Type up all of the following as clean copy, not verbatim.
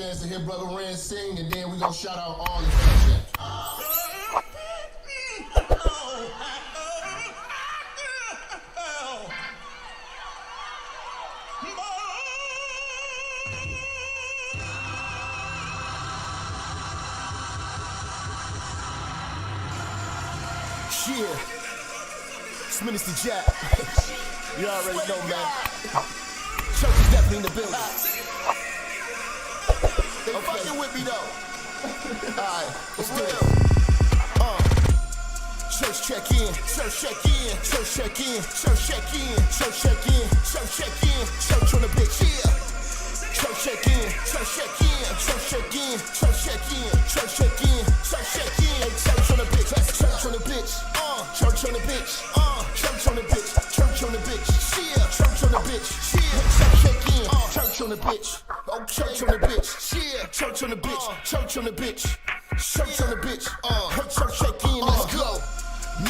chance to hear Brother Ren sing, and then we gonna shout out all the fans. Yeah, it's Minister Jap. You already know, man. Church is definitely in the building. They fucking with me though. Alright, let's do it. Church check in, church check in, church check in, church check in, church check in, church check in, church on the bitch. Yeah. Church check in, church check in, church check in, church check in, church check in, church check in. Hey, church on the bitch, church on the bitch, church on the bitch, church on the bitch, church on the bitch, yeah, church on the bitch, yeah, church check in, church on the bitch, oh, church on the bitch, yeah, church on the bitch, church on the bitch, church on the bitch, hey, church check in, let's go.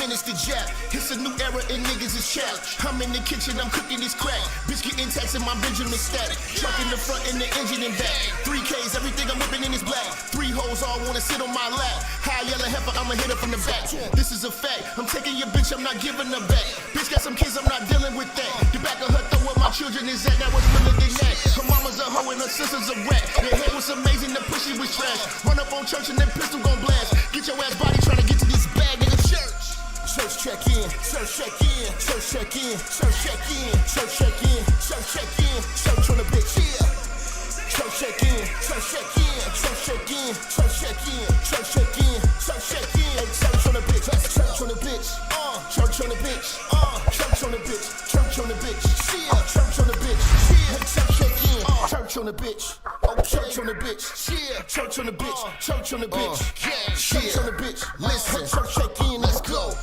Minister Jap, it's a new era and niggas is chat. I'm in the kitchen, I'm cooking this crack. Bitch getting taxed in my Benjamin static. Truck in the front and the engine in back. 3Ks, everything I'm whipping in is black. 3 hoes all wanna sit on my lap. High yellow heifer, I'ma hit her from the back. This is a fact, I'm taking your bitch, I'm not giving her back. Bitch got some kids, I'm not dealing with that. The back of her throw where my children is at, that was realer than that. Her mama's a hoe and her sister's a rat. The head was amazing, the pussy was trash. Run up on church and that pistol gon' blast. Get your ass body trying to get to this bag, nigga, church. Church check in, church check in, church check in, church check in, church check in, church check in, church on the bitch, yeah. Church check in, church check in, church check in, church check in, church check in, church check in, hey, church on the bitch, church on the bitch, church on the bitch, church on the bitch, church on the bitch, yeah, church on the bitch, yeah, church check in, church on the bitch, oh, church on the bitch, yeah, church on the bitch, church on the bitch, yeah, church on the bitch, listen, church check in, let's go.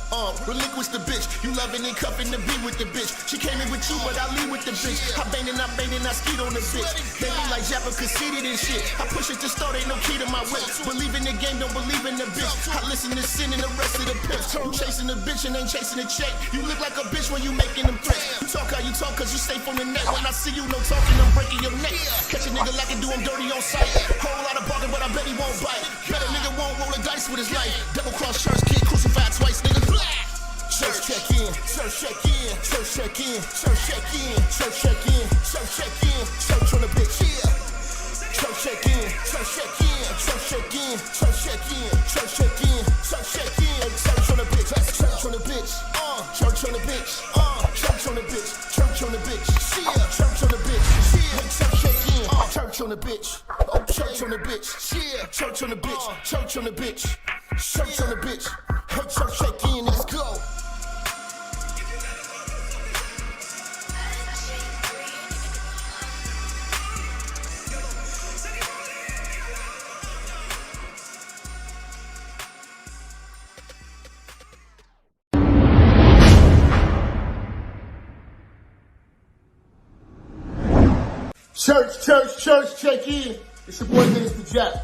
Relinquish the bitch, you loving and cuffing to be with the bitch. She came in with you, but I leave with the bitch. I bang and I skeet on the bitch. They be like Jap conceited and shit. I push it to start, ain't no key to my whip. Believe in the game, don't believe in the bitch. I listen to sin and the rest of the pimps. You chasing the bitch and ain't chasing the check. You look like a bitch when you making them threats. You talk how you talk cause you safe on the net. When I see you, no talking, I'm breaking your neck. Catch a nigga like I do him dirty on sight. Whole lot of bargain, but I bet he won't bite. Bet a nigga won't roll the dice with his life. Double cross church kid, crucified twice, nigga. Church check in, church check in, church check in, church check in, church check in, church check in, church on the bitch, yeah. Church check in, church check in, church check in, church check in, church check in, church check in, church on the bitch, church on the bitch, church on the bitch, church on the bitch, church on the bitch, yeah, church on the bitch, yeah, church check in, church on the bitch, oh, church on the bitch, yeah, church on the bitch, church on the bitch, church on the bitch, hey, church check in, let's go. Church, check in. It's your boy, Minister Jap.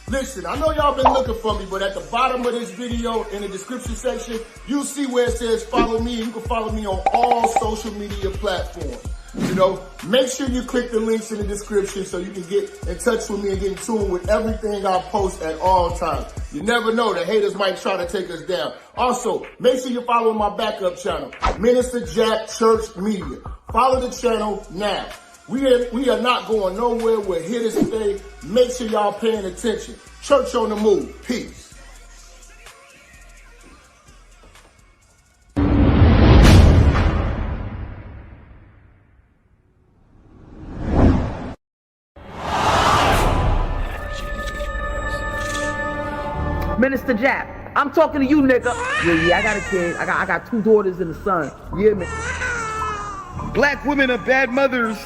Listen, I know y'all been looking for me, but at the bottom of this video, in the description section, you'll see where it says follow me. You can follow me on all social media platforms. You know, make sure you click the links in the description so you can get in touch with me and get in tune with everything I post at all times. You never know, the haters might try to take us down. Also, make sure you follow my backup channel, Minister Jap Church Media. Follow the channel now. We are not going nowhere. We're here to stay. Make sure y'all paying attention. Church on the move. Peace. Minister Jap, I'm talking to you, nigga. Yeah, I got a kid. I got 2 daughters and a son. Yeah, man. Black women are bad mothers.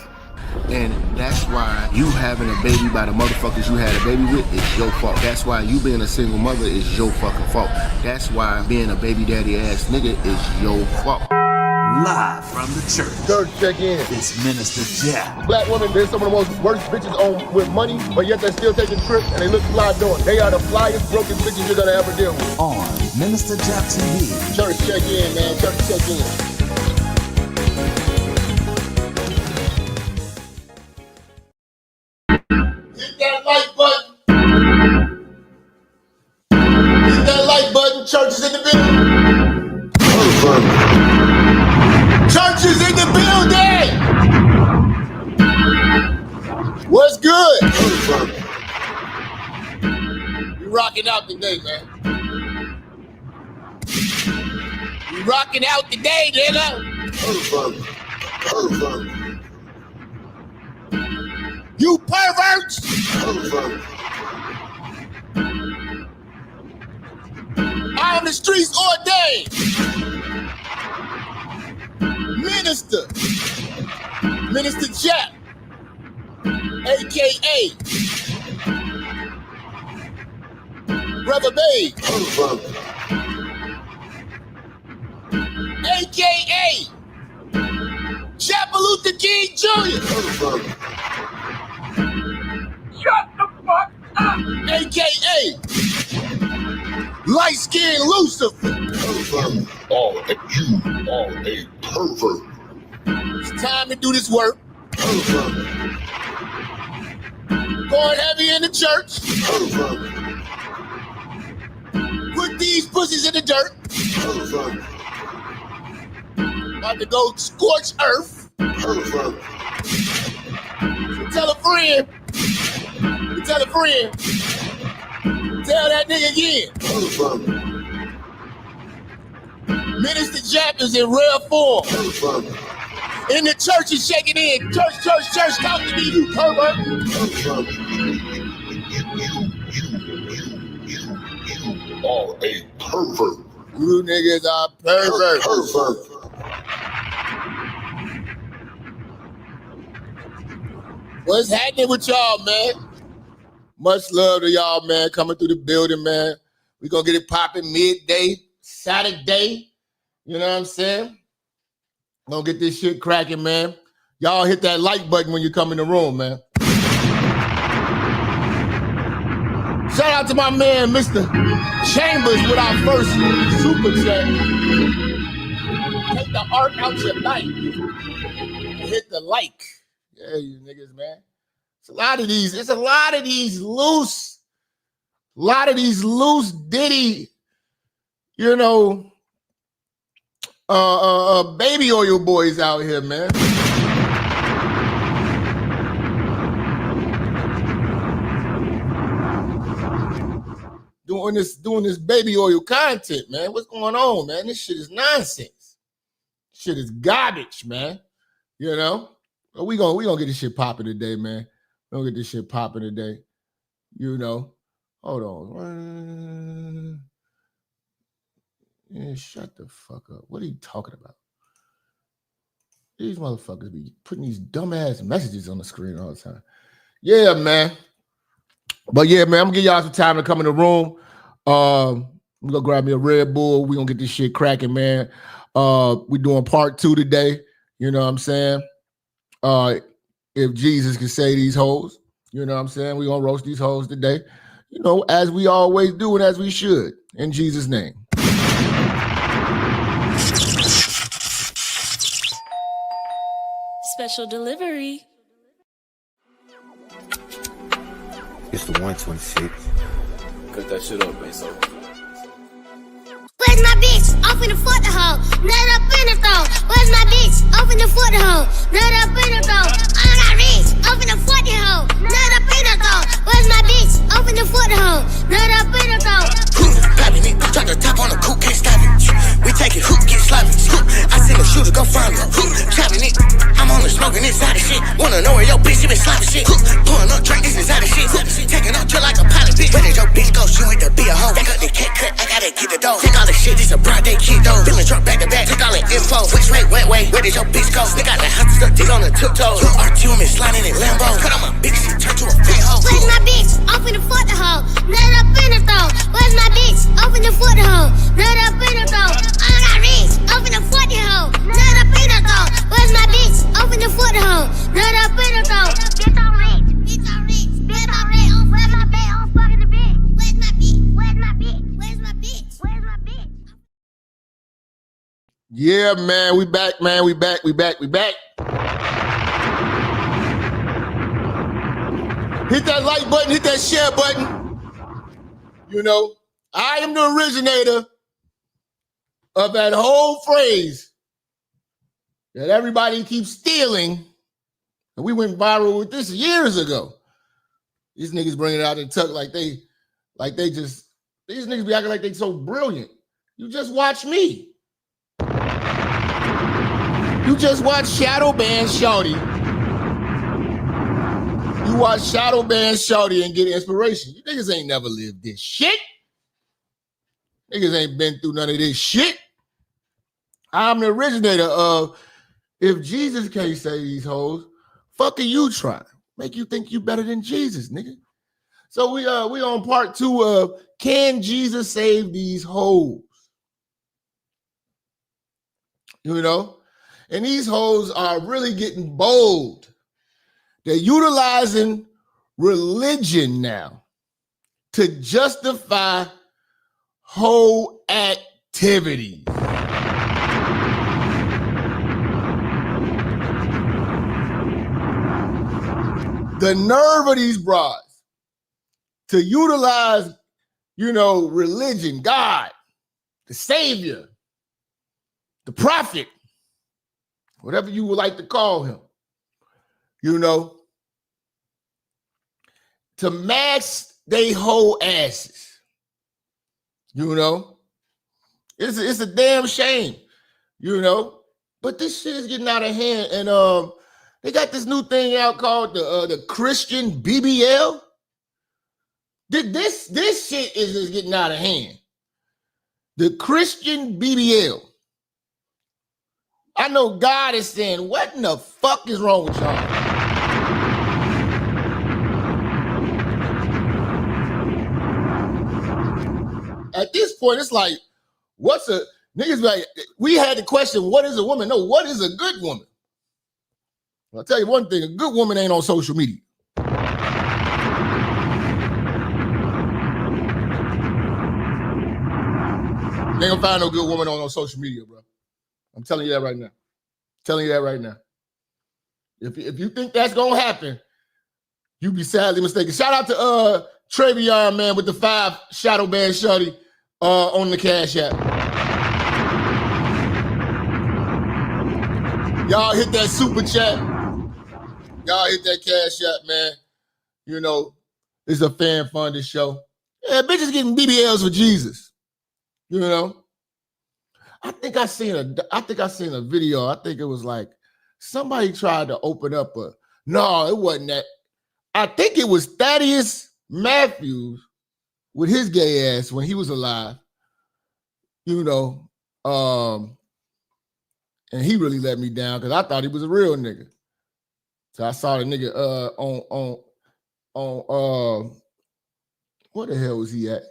And that's why you having a baby by the motherfuckers you had a baby with is your fault. That's why you being a single mother is your fucking fault. That's why being a baby daddy ass nigga is your fault. Live from the church. Church check in. It's Minister Jap. Black women, they're some of the most worst bitches on with money, but yet they're still taking trips and they look fly doing. They are the flyest broken bitches you're gonna ever deal with. On Minister Jap TV. Church check in, man. Church check in. Hit that like Churches in the building. Churches in the building. What's good? We rocking out today, man. We rocking out today, nigga. You perverts. On the streets all day. Minister Jap, a.k.a. Brother Babe, a.k.a. Chapalutha King Jr. Shut the fuck up. A.k.a. Light-skinned Lucifer. You are a pervert. It's time to do this work. Going heavy in the church. Put these pussies in the dirt. About to go scorch earth. So tell a friend. Tell a friend. Tell that nigga again. Minister Jap is in rare form. In the church is shaking in. Church, talk to me, you pervert. You are a pervert. You niggas are perverts. What's happening with y'all, man? Much love to y'all, man, coming through the building, man. We gonna get it popping midday, Saturday. You know what I'm saying? Gonna get this shit cracking, man. Y'all hit that like button when you come in the room, man. Shout out to my man, Mr. Chambers, with our first super chat. Take the art out your life. Hit the like. Yeah, you niggas, man. It's a lot of these loose Diddy, you know, baby oil boys out here, man. Doing this baby oil content, man. What's going on, man? This shit is nonsense. Shit is garbage, man. You know? But we gonna get this shit popping today, man. We gonna get this shit popping today. You know. Hold on. Yeah, shut the fuck up. What are you talking about? These motherfuckers be putting these dumbass messages on the screen all the time. Yeah, man. But yeah, man, I'm gonna give y'all some time to come in the room. I'm gonna grab me a Red Bull. We're gonna get this shit cracking, man. We're doing part 2 today. You know what I'm saying? If Jesus can say these hoes, you know what I'm saying? We're gonna roast these hoes today. You know, as we always do and as we should. In Jesus' name. Special delivery. It's the 126. Cut that shit up, man. So. Where's my bitch? Off in the foot the hoe. Nut up in the throat. Where's my bitch? Off in the foot the hoe. Nut up in the throat. I got rich. Off in the foot the hoe. Nut up in the throat. Where's my bitch? Off in the foot the hoe. Nut up in the throat. Popping it. Drop the top on the coupe, can't stop it. We take it, hook, get sloppy. I send a shooter, go find me. Chopping it. I'm on the smoking inside of shit. Wanna know where your bitch, you been sloppy shit. Pulling up, drink this inside of shit. Taking up drill like a pilot bitch. Where did your bitch go? She went to be a hoe. Back up the cat cut, I gotta get the dough. Take all the shit, this a broad day kid though. Feeling drunk back to back, took all the info. Which way, wet way? Where did your bitch go? They got the house stuck, dig on the tiptoes. You RTM is sliding in Lambos. Cut on my bitch, she turned to a fat hoe. Where's my bitch? Off in the foot the hoe. Nut up in the throat. Where's my bitch? Off in the foot the hoe. Nut up in the throat. I got rich. Off in the foot the hoe. Nut up in the throat. Where's my bitch? Off in the foot the hoe. Nut up in the throat. Bitch on rich. Bitch on rich. Bitch on rich. Where's my bitch? I'm fucking the bitch. Where's my bitch? Where's my bitch? Where's my bitch? Where's my bitch? Yeah, man, we back, man. We back. Hit that like button, hit that share button. You know, I am the originator of that whole phrase that everybody keeps stealing, and we went viral with this years ago. These niggas bring it out and tuck like they just, these niggas be acting like they so brilliant. You just watch me. You just watch Shadow Band Shorty. You watch Shadow Band Shorty and get inspiration. You niggas ain't never lived this shit. Niggas ain't been through none of this shit. I'm the originator of, if Jesus can't save these hoes, fuck are you trying? Make you think you better than Jesus, nigga. So we on part 2 of Can Jesus Save These Hoes? You know? And these hoes are really getting bold. They're utilizing religion now to justify whole activities. The nerve of these broads to utilize, religion, God, the Savior, the prophet, whatever you would like to call him, to mask they whole asses. It's a damn shame, but this shit is getting out of hand. And they got this new thing out called the Christian BBL. This shit is just getting out of hand. The Christian BBL. I know God is saying, what in the fuck is wrong with y'all? At this point, it's like, niggas like, we had the question, what is a woman? No, what is a good woman? I'll tell you one thing, a good woman ain't on social media. You ain't gonna find no good woman on social media, bro. I'm telling you that right now. If you think that's gonna happen, you be sadly mistaken. Shout out to Travion, man, with the 5 Shadow Band Shorty on the Cash App. Y'all hit that super chat. Y'all hit that Cash App, man. It's a fan-funded show. Yeah, bitches getting BBLs for Jesus. I think I seen a video. I think it was like somebody tried to open up no, it wasn't that. I think it was Thaddeus Matthews with his gay ass when he was alive. And he really let me down because I thought he was a real nigga. So I saw the nigga on where the hell was he at?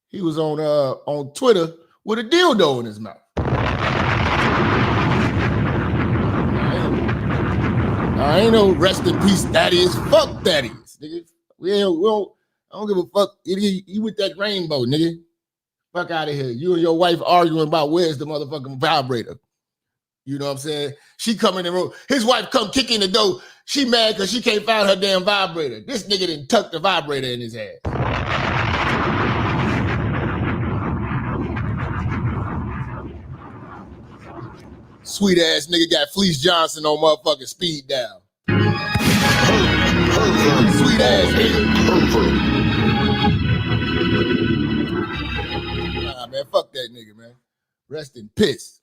He was on Twitter with a dildo in his mouth. I ain't no rest in peace Thaddeus. Fuck Thaddeus, nigga. I don't give a fuck. You with that rainbow, nigga. Fuck out of here. You and your wife arguing about where's the motherfucking vibrator. You know what I'm saying? She come in the room. His wife come kick in the door. She mad because she can't find her damn vibrator. This nigga done tucked the vibrator in his ass. Sweet ass nigga got Fleece Johnson on motherfucking speed down. Sweet ass nigga. Nah, man, fuck that nigga, man. Rest in piss.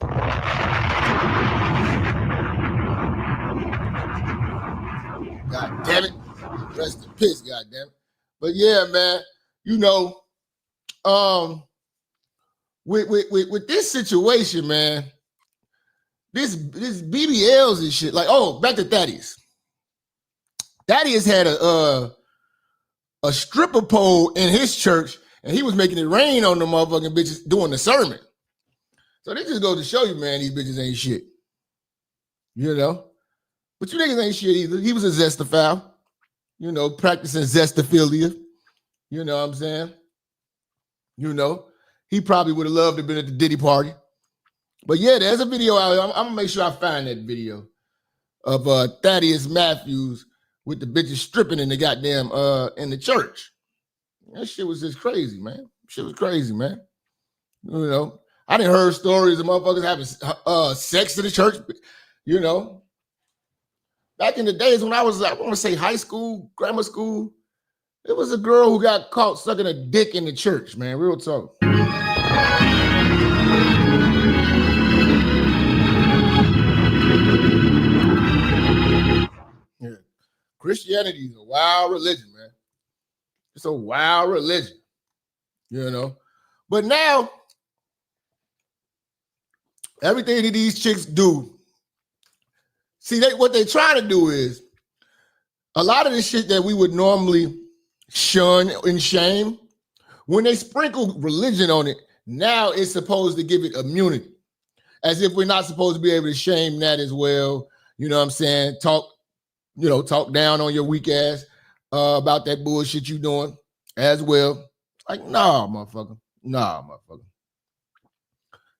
God damn it. Rest in piss, god damn it. But yeah, man, with this situation, man, this BBLs and shit, like, back to Thaddeus. Thaddeus had a stripper pole in his church, and he was making it rain on the motherfucking bitches doing the sermon. So they just go to show you, man, these bitches ain't shit. But you niggas ain't shit either. He was a zestophile, practicing zestophilia. You know what I'm saying? He probably would have loved to have been at the Diddy party. But yeah, there's a video out there. I'm gonna make sure I find that video of Thaddeus Matthews with the bitches stripping in the goddamn in the church. That shit was just crazy, man. Shit was crazy, man. I done heard stories of motherfuckers having sex in the church, you know. Back in the days when I want to say high school, grammar school, it was a girl who got caught sucking a dick in the church, man. Real talk. Yeah. Christianity is a wild religion, man. It's a wild religion, you know. But now, everything that these chicks do, see, what they're trying to do is, a lot of the shit that we would normally shun and shame, when they sprinkle religion on it, now it's supposed to give it immunity. As if we're not supposed to be able to shame that as well. You know what I'm saying? Talk down on your weak ass about that bullshit you doing as well. Like, nah, motherfucker. Nah, motherfucker.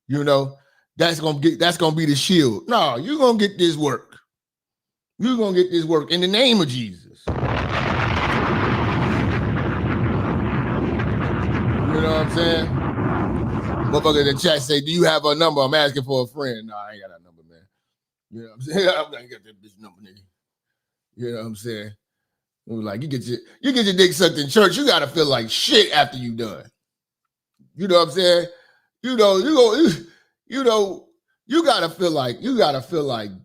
You know, that's gonna be the shield. No, you're gonna get this work. You're gonna get this work in the name of Jesus. You know what I'm saying? Motherfucker in the chat say, do you have a number? I'm asking for a friend. No, I ain't got that number, man. You know what I'm saying? I'm gonna get that bitch number, nigga. You know what I'm saying? Like, you get your dick sucked in church, you gotta feel like shit after you done. You know what I'm saying? You gotta feel like,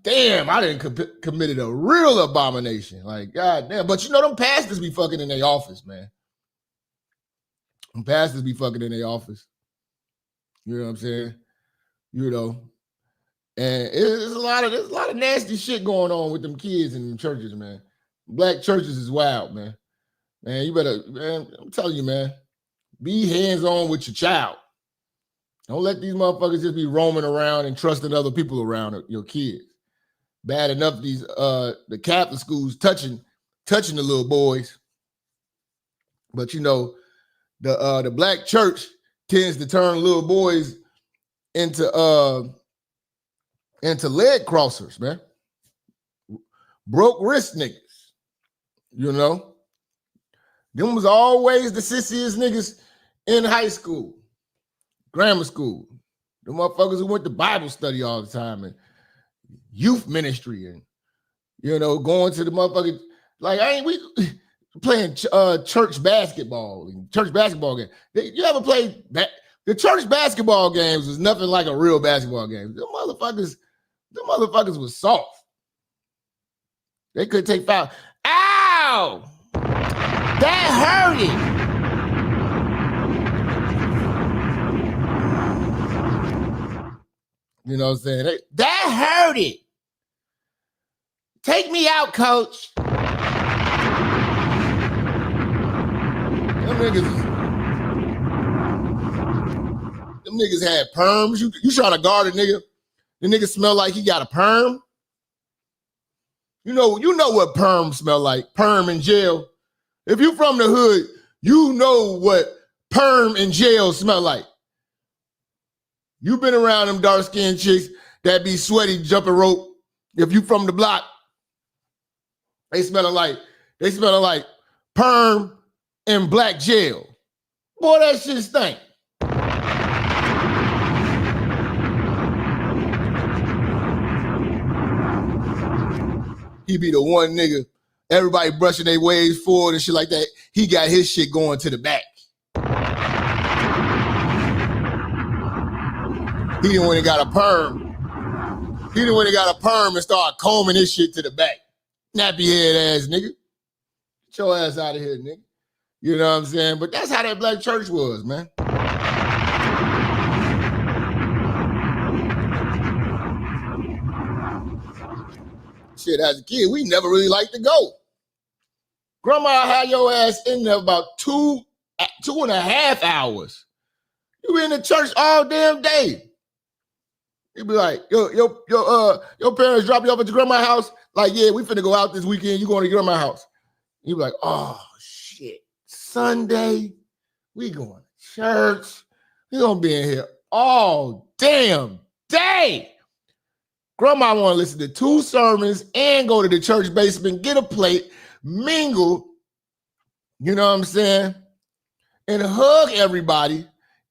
damn, I didn't committed a real abomination. Like, god damn. But you know, them pastors be fucking in their office, man. Them pastors be fucking in their office. You know what I'm saying? You know, and there's a lot of nasty shit going on with them kids in them churches, man. Black churches is wild, man. Man, you better, man, I'm telling you, man, be hands-on with your child. Don't let these motherfuckers just be roaming around and trusting other people around your kids. Bad enough these the Catholic schools touching the little boys. But you know, the black church tends to turn little boys into leg crossers, man. Broke wrist niggas. You know? Them was always the sissiest niggas in high school, grammar school. The motherfuckers who went to Bible study all the time and youth ministry and, you know, going to the motherfucking, like, we playing church basketball and church basketball game. You ever played that? The church basketball games was nothing like a real basketball game. The motherfuckers was soft. They couldn't take foul. Ow! That hurt it. You know what I'm saying? That hurt it. Take me out, coach. Them niggas had perms. You trying to guard a nigga? The nigga smell like he got a perm. You know what perm smell like. Perm in jail. If you from the hood, you know what perm in jail smell like. You been around them dark-skinned chicks that be sweaty jumping rope. If you from the block, they smelling like perm and black jail. Boy, that shit stink. He be the one nigga, everybody brushing their waves forward and shit like that. He got his shit going to the back. He didn't when he got a perm. He didn't when he got a perm and start combing his shit to the back. Nappy head ass nigga. Get your ass out of here, nigga. You know what I'm saying? But that's how that black church was, man. Shit, as a kid, we never really liked to go. Grandma had your ass in there about 2.5 hours. You be in the church all damn day. You be like, your parents drop you off at your grandma's house? Like, yeah, we finna go out this weekend. You going to your grandma's house? You be like, oh, shit. Sunday, we going to church. We gonna be in here all damn day. Grandma want to listen to 2 sermons and go to the church basement, get a plate, mingle, you know what I'm saying, and hug everybody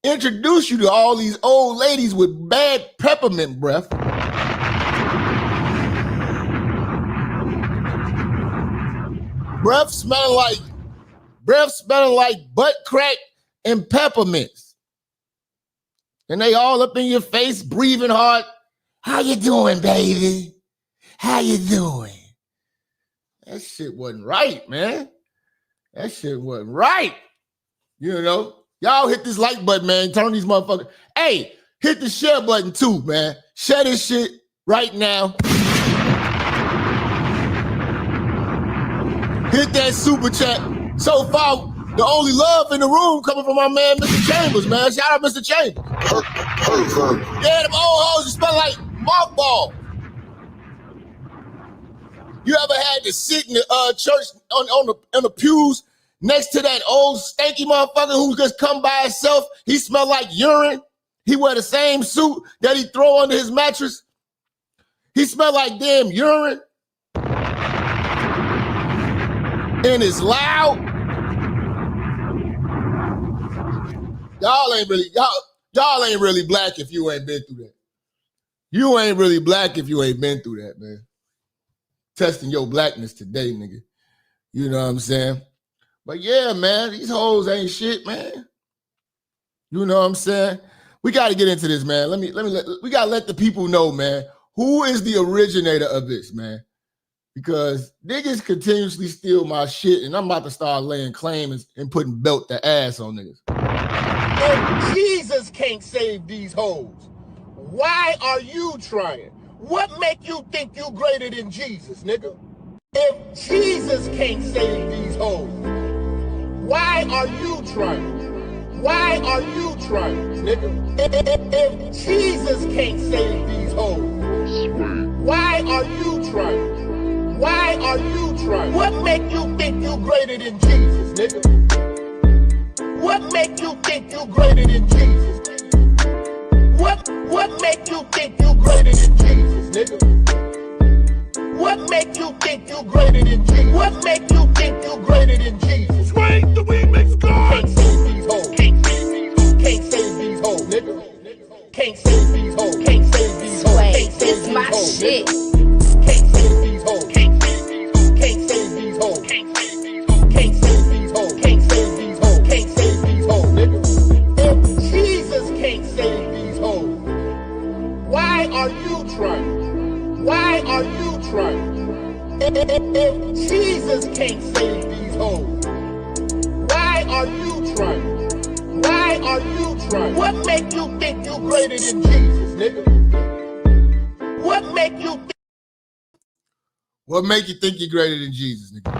introduce you to all these old ladies with bad peppermint breath. Breath smelling like butt crack and peppermints. And they all up in your face, breathing hard. How you doing, baby? How you doing? That shit wasn't right, man. That shit wasn't right. You know, y'all hit this like button, man. Turn these motherfuckers. Hey, hit the share button too, man. Share this shit right now. Hit that super chat. So far, the only love in the room coming from my man, Mr. Chambers, man. Shout out, Mr. Chambers. Yeah, them old hoes smell like mothball. You ever had to sit in the church on the pews next to that old stanky motherfucker who just come by himself? He smelled like urine. He wear the same suit that he throw under his mattress. He smelled like damn urine. And it's loud. Y'all ain't really black if you ain't been through that. You ain't really black if you ain't been through that, man. Testing your blackness today, nigga. You know what I'm saying? But yeah, man, these hoes ain't shit, man. You know what I'm saying? We got to get into this, man. We got to let the people know, man, who is the originator of this, man? Because niggas continuously steal my shit, and I'm about to start laying claims and putting belt to ass on niggas. If Jesus can't save these hoes, why are you trying? What make you think you greater than Jesus, nigga? If Jesus can't save these hoes, why are you trying? Why are you trying, nigga? If Jesus can't save these hoes, why are you trying? Why are you trying? What make you think you greater than Jesus, nigga? What make you think you greater than Jesus? What make you think you greater than Jesus, nigga? What make you think you greater than Jesus? What make you think you greater than Jesus? Swing the remix God! Can't save these hoes. Can't save these hoes, nigga. Can't save these hoes. Can't save these hoes. Can't save these hoes. Can't save these hoes. Can't save these hoes. Can't save these hoes. Can't save these hoes. Can't save these hoes. Can't save these hoes, nigga. If Jesus can't save these hoes, why are you trying? Why are you trying? If Jesus can't save these hoes, why are you trying? Why are you trying? What make you think you greater than Jesus, nigga? What make you think? What make you think you're greater than Jesus, nigga?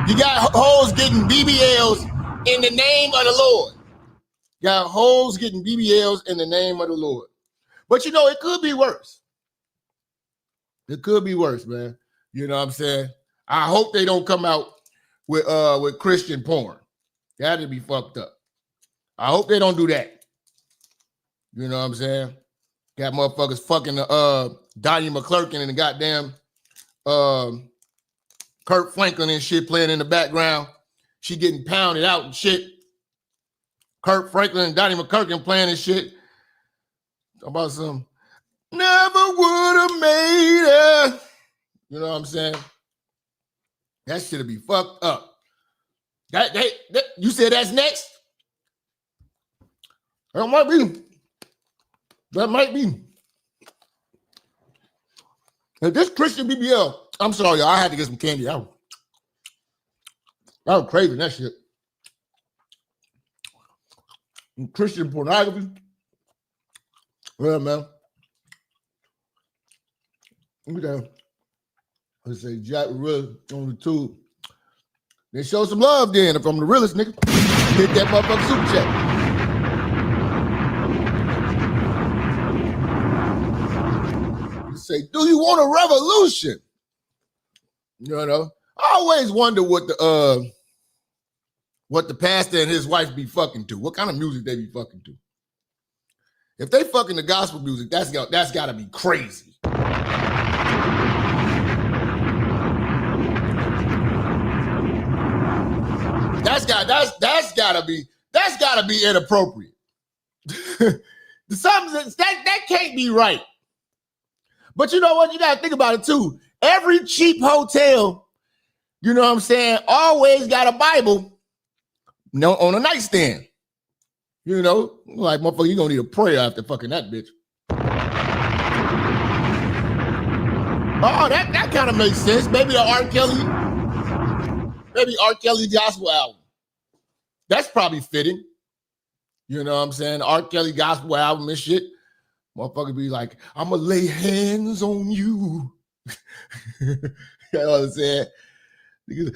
You got hoes getting BBLs in the name of the Lord. You got hoes getting BBLs in the name of the Lord. But you know, it could be worse. It could be worse, man. You know what I'm saying? I hope they don't come out with Christian porn. That'd be fucked up. I hope they don't do that. You know what I'm saying? Got motherfuckers fucking Donnie McClurkin and the goddamn Kurt Franklin and shit playing in the background. She getting pounded out and shit. Kurt Franklin and Donnie McClurkin playing and shit. About some never would have made it. You know what I'm saying? That shit'll be fucked up. That you said that's next? That might be. That might be. If this Christian BBL, I'm sorry, y'all, I had to get some candy. I was craving that shit. Christian pornography. Yeah, man. Let's say Jack really on the tube. They show some love then from the realest nigga. Hit that motherfucking super chat. Say, do you want a revolution? You know, I always wonder what the pastor and his wife be fucking to. What kind of music they be fucking to? If they fucking the gospel music, that's gotta be crazy. That's gotta be inappropriate. That can't be right. But you know what? You gotta think about it too. Every cheap hotel, you know what I'm saying, always got a Bible on a nightstand. You know, like motherfucker, you gonna need a prayer after fucking that bitch. Oh, that kind of makes sense. Maybe R. Kelly gospel album. That's probably fitting. You know what I'm saying? R. Kelly gospel album and shit. Motherfucker be like, I'ma lay hands on you. You know what I'm saying?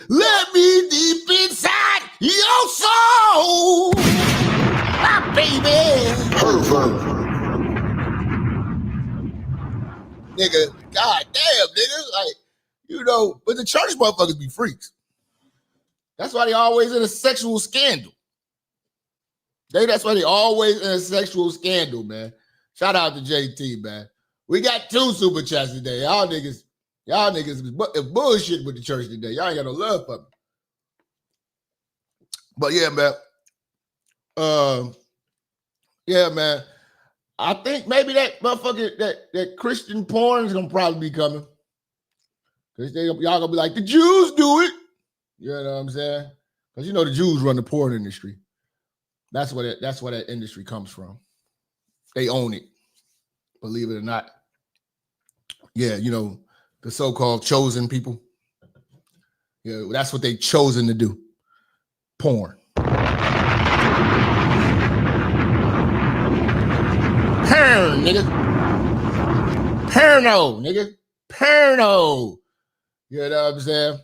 Let me deep inside your soul, my baby. Pervert. Nigga, god damn, nigga. Like, you know, but the church motherfuckers be freaks. That's why they always in a sexual scandal. That's why they always in a sexual scandal, man. Shout out to JT, man. We got 2 super chats today. Y'all niggas is bullshit with the church today. Y'all ain't got no love for me. But yeah, man. I think maybe that motherfucker, that Christian porn is gonna probably be coming. Because y'all gonna be like, the Jews do it. You know what I'm saying? Because you know the Jews run the porn industry. That's where that industry comes from. They own it. Believe it or not. Yeah, you know, the so-called chosen people. Yeah, that's what they chosen to do. Porn. Porn, nigga. Porno, nigga. Porno. You know what I'm saying?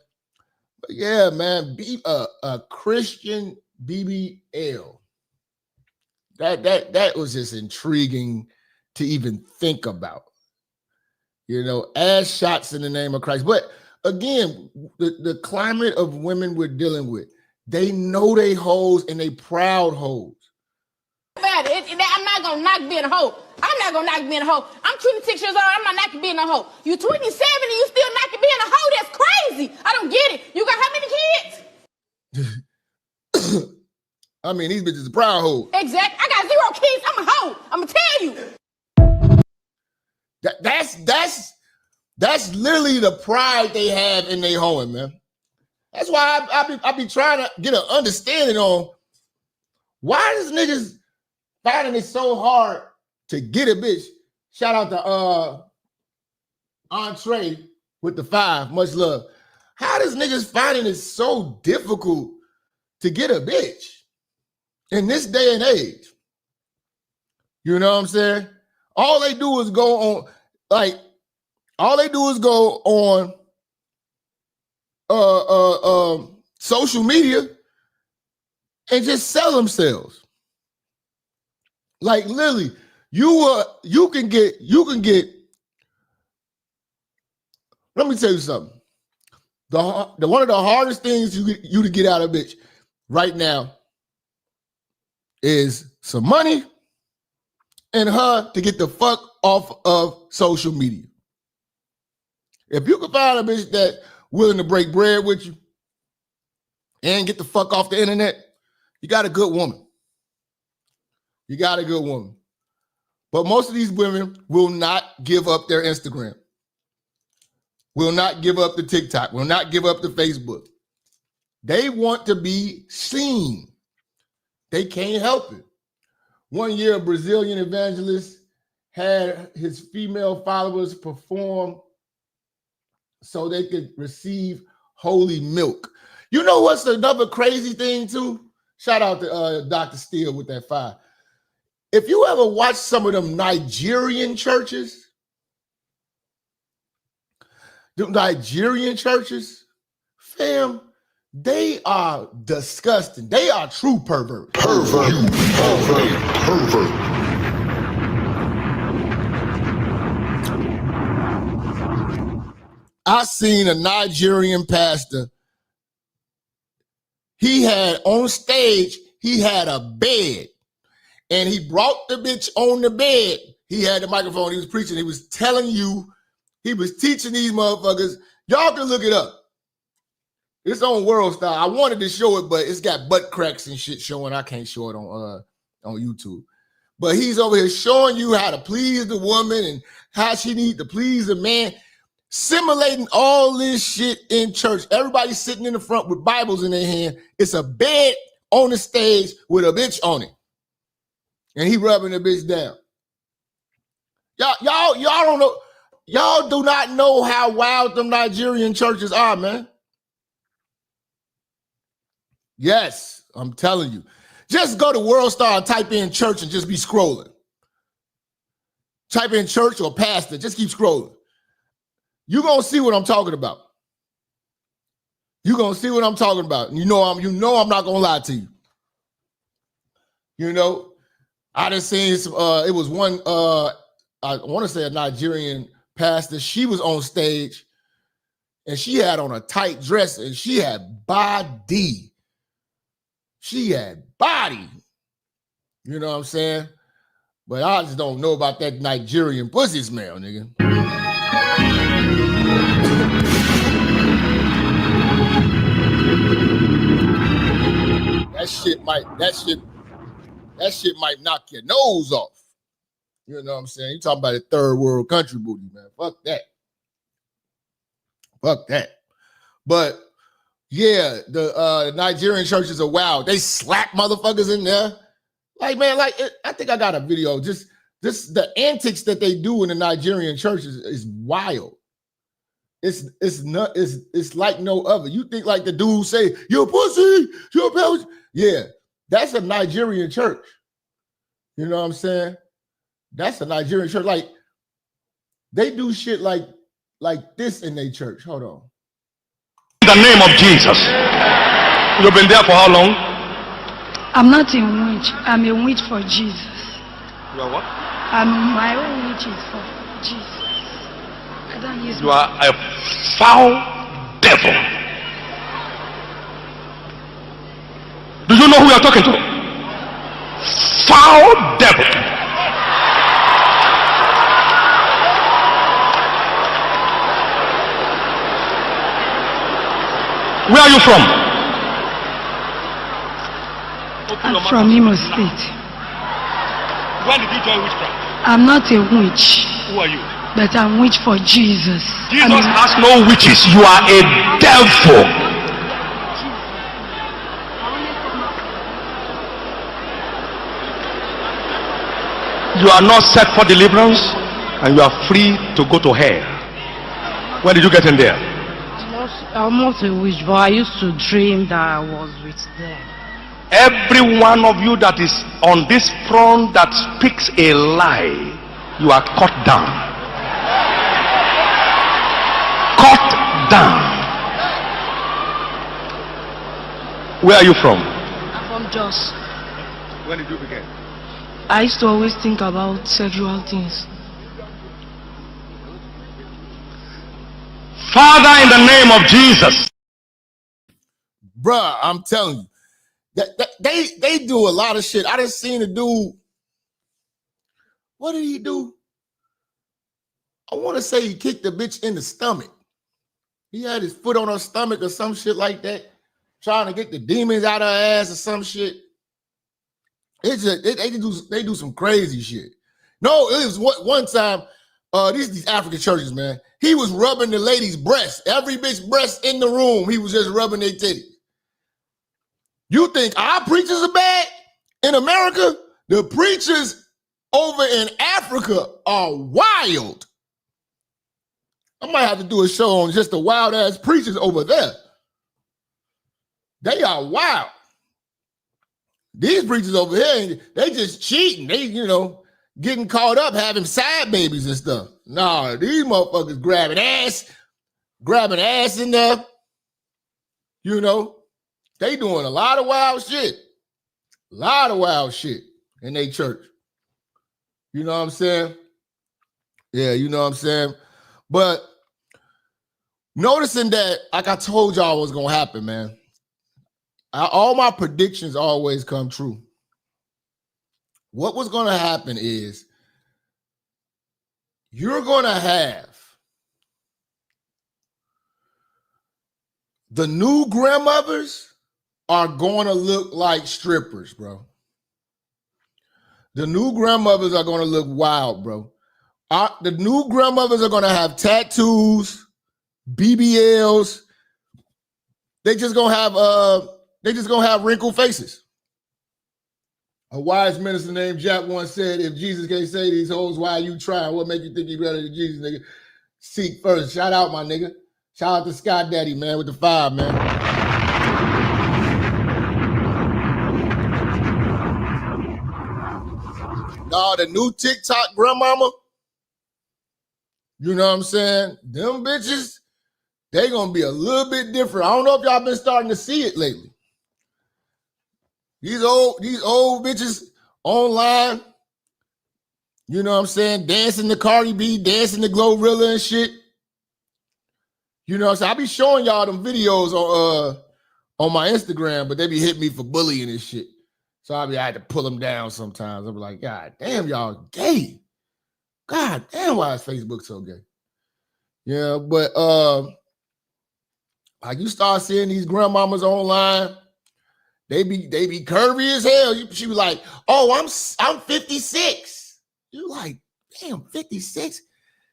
But yeah, man, a Christian BBL. That was just intriguing to even think about. You know, ass shots in the name of Christ. But again, the climate of women we're dealing with, they know they hoes and they proud hoes. I'm not gonna knock being a hoe. I'm not gonna knock being a hoe. I'm 26 years old. I'm not knocking being a hoe. You 27 and you still knocking being a hoe? That's crazy. I don't get it. You got how many kids? I mean, these bitches are proud hoes. Exactly. I got 0 kids. I'm a hoe. I'm gonna tell you. That's literally the pride they have in their hoeing, man. That's why I be trying to get an understanding on why does niggas finding it so hard to get a bitch. Shout out to Entree with the 5. Much love. How does niggas finding it so difficult to get a bitch in this day and age? You know what I'm saying? All they do is go on social media and just sell themselves. Like literally, you can get. Let me tell you something. The one of the hardest things you to get out of a bitch right now is some money and her to get the fuck off of social media. If you can find a bitch that's willing to break bread with you and get the fuck off the internet, you got a good woman. You got a good woman. But most of these women will not give up their Instagram, will not give up the TikTok, will not give up the Facebook. They want to be seen. They can't help it. One year, a Brazilian evangelist had his female followers perform so they could receive holy milk. You know what's another crazy thing too? Shout out to Dr. Steele with that 5. If you ever watch some of them Nigerian churches, fam, they are disgusting. They are true perverts. Pervert. I seen a Nigerian pastor. He had on stage, he had a bed. And he brought the bitch on the bed. He had the microphone. He was preaching. He was telling you, he was teaching these motherfuckers. Y'all can look it up. It's on World Star. I wanted to show it, but it's got butt cracks and shit showing. I can't show it on YouTube. But he's over here showing you how to please the woman and how she needs to please the man, simulating all this shit in church. Everybody sitting in the front with Bibles in their hand. It's a bed on the stage with a bitch on it. And he rubbing the bitch down. Y'all don't know. Y'all do not know how wild them Nigerian churches are, man. Yes, I'm telling you. Just go to World Star and type in church and just be scrolling. Type in church or pastor. Just keep scrolling. You're going to see what I'm talking about. You're going to see what I'm talking about. You know I'm not going to lie to you. You know, I just seen some, it was one, I want to say a Nigerian pastor. She was on stage and she had on a tight dress and she had body. She had body. You know what I'm saying? But I just don't know about that Nigerian pussy smell, nigga. That shit might knock your nose off. You know what I'm saying? You talking about a third world country booty, man. Fuck that. Fuck that. But yeah, the Nigerian churches are wild. They slap motherfuckers in there. Like, man, I think I got a video. Just the antics that they do in the Nigerian churches is wild. It's like no other. You think like the dude say, "You're pussy, you're pussy." Yeah, that's a Nigerian church. You know what I'm saying? That's a Nigerian church. Like, they do shit like this in their church. Hold on. In the name of Jesus. You've been there for how long? I'm not a witch. I'm a witch for Jesus. You are what? My own witch is for Jesus. I don't use. You are a foul devil. Do you know who you are talking to? Foul devil. Where are you from? I'm from Imo State. When did you join witchcraft? I'm not a witch. Who are you? But I'm witch for Jesus. Jesus has no witches. You are a devil. You are not set for deliverance and you are free to go to hell. When did you get in there? I'm not a witch, but I used to dream that I was with them. Every one of you that is on this front that speaks a lie, you are cut down. Cut down. Where are you from? I'm from Jos. When did you begin? I used to always think about sexual things. Father, in the name of Jesus. Bruh, I'm telling you. They do a lot of shit. I done seen a dude. What did he do? I want to say he kicked the bitch in the stomach. He had his foot on her stomach or some shit like that, trying to get the demons out of her ass or some shit. It's just they do some crazy shit. No, it was one time. These African churches, man. He was rubbing the lady's breast. Every bitch breast in the room, he was just rubbing their titty. You think our preachers are bad in America? The preachers over in Africa are wild. I might have to do a show on just the wild ass preachers over there. They are wild. These preachers over here, they just cheating. They, getting caught up having side babies and stuff. Nah, these motherfuckers grabbing ass in there. They doing a lot of wild shit. A lot of wild shit in their church. You know what I'm saying? Yeah, you know what I'm saying? But noticing that, like I told y'all what's going to happen, man. All my predictions always come true. What was going to happen is you're going to have The new grandmothers are going to look like strippers, bro. The new grandmothers are going to look wild, bro. The new grandmothers are going to have tattoos, BBLs. They just going to have wrinkled faces. A wise minister named Jap once said, if Jesus can't say these hoes, why are you trying? What make you think you better than Jesus, nigga? Seek first. Shout out, my nigga. Shout out to Sky Daddy, man, with the 5, man. Nah, the new TikTok grandmama, you know what I'm saying? Them bitches, they gonna be a little bit different. I don't know if y'all been starting to see it lately. These old bitches online, you know what I'm saying? Dancing to Cardi B, dancing to Glorilla and shit. You know what I'm saying? I be showing y'all them videos on my Instagram, but they be hitting me for bullying and shit. So I had to pull them down sometimes. I be like, God damn, y'all gay. God damn, why is Facebook so gay? Yeah, but like you start seeing these grandmamas online, they be curvy as hell. She be like, oh, I'm 56. You like, damn, 56?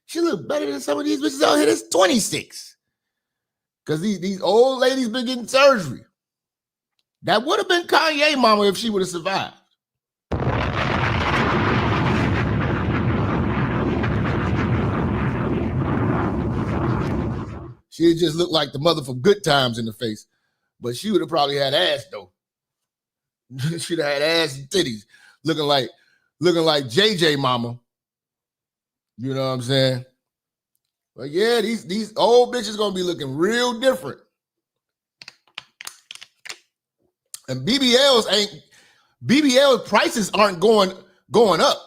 She look better than some of these bitches out here that's 26. Because these old ladies been getting surgery. That would have been Kanye mama if she would have survived. She'd just look like the mother from Good Times in the face. But she would have probably had ass though. She'd have had ass and titties, looking like JJ mama. You know what I'm saying? But yeah, these old bitches gonna be looking real different. And BBL prices aren't going up.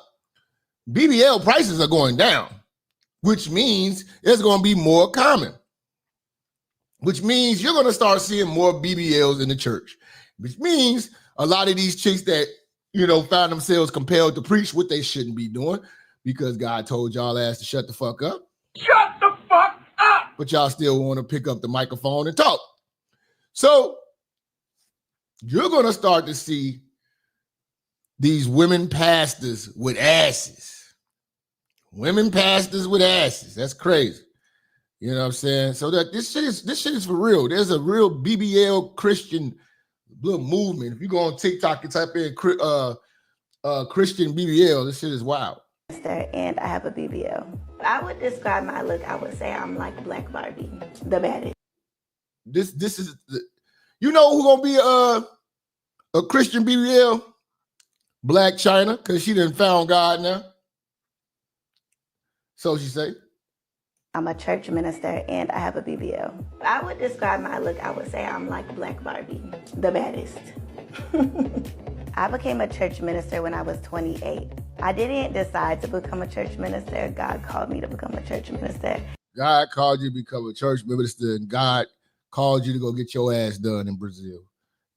BBL prices are going down, which means it's gonna be more common. Which means you're gonna start seeing more BBLs in the church. Which means a lot of these chicks that, you know, found themselves compelled to preach what they shouldn't be doing because God told y'all ass to shut the fuck up. Shut the fuck up! But y'all still want to pick up the microphone and talk. So you're going to start to see these women pastors with asses. Women pastors with asses. That's crazy. You know what I'm saying? So that this shit is for real. There's a real BBL Christian little movement. If you go on TikTok and type in Christian BBL, this shit is wild. And I have a BBL. I would describe my look, I would say I'm like Black Barbie, the baddest. This is you know who gonna be a Christian BBL? Black China, because she done found God now. So she say. I'm a church minister and I have a BBL. I would describe my look, I would say I'm like Black Barbie, the baddest. I became a church minister when I was 28. I didn't decide to become a church minister. God called me to become a church minister. God called you to become a church minister, and God called you to go get your ass done in Brazil.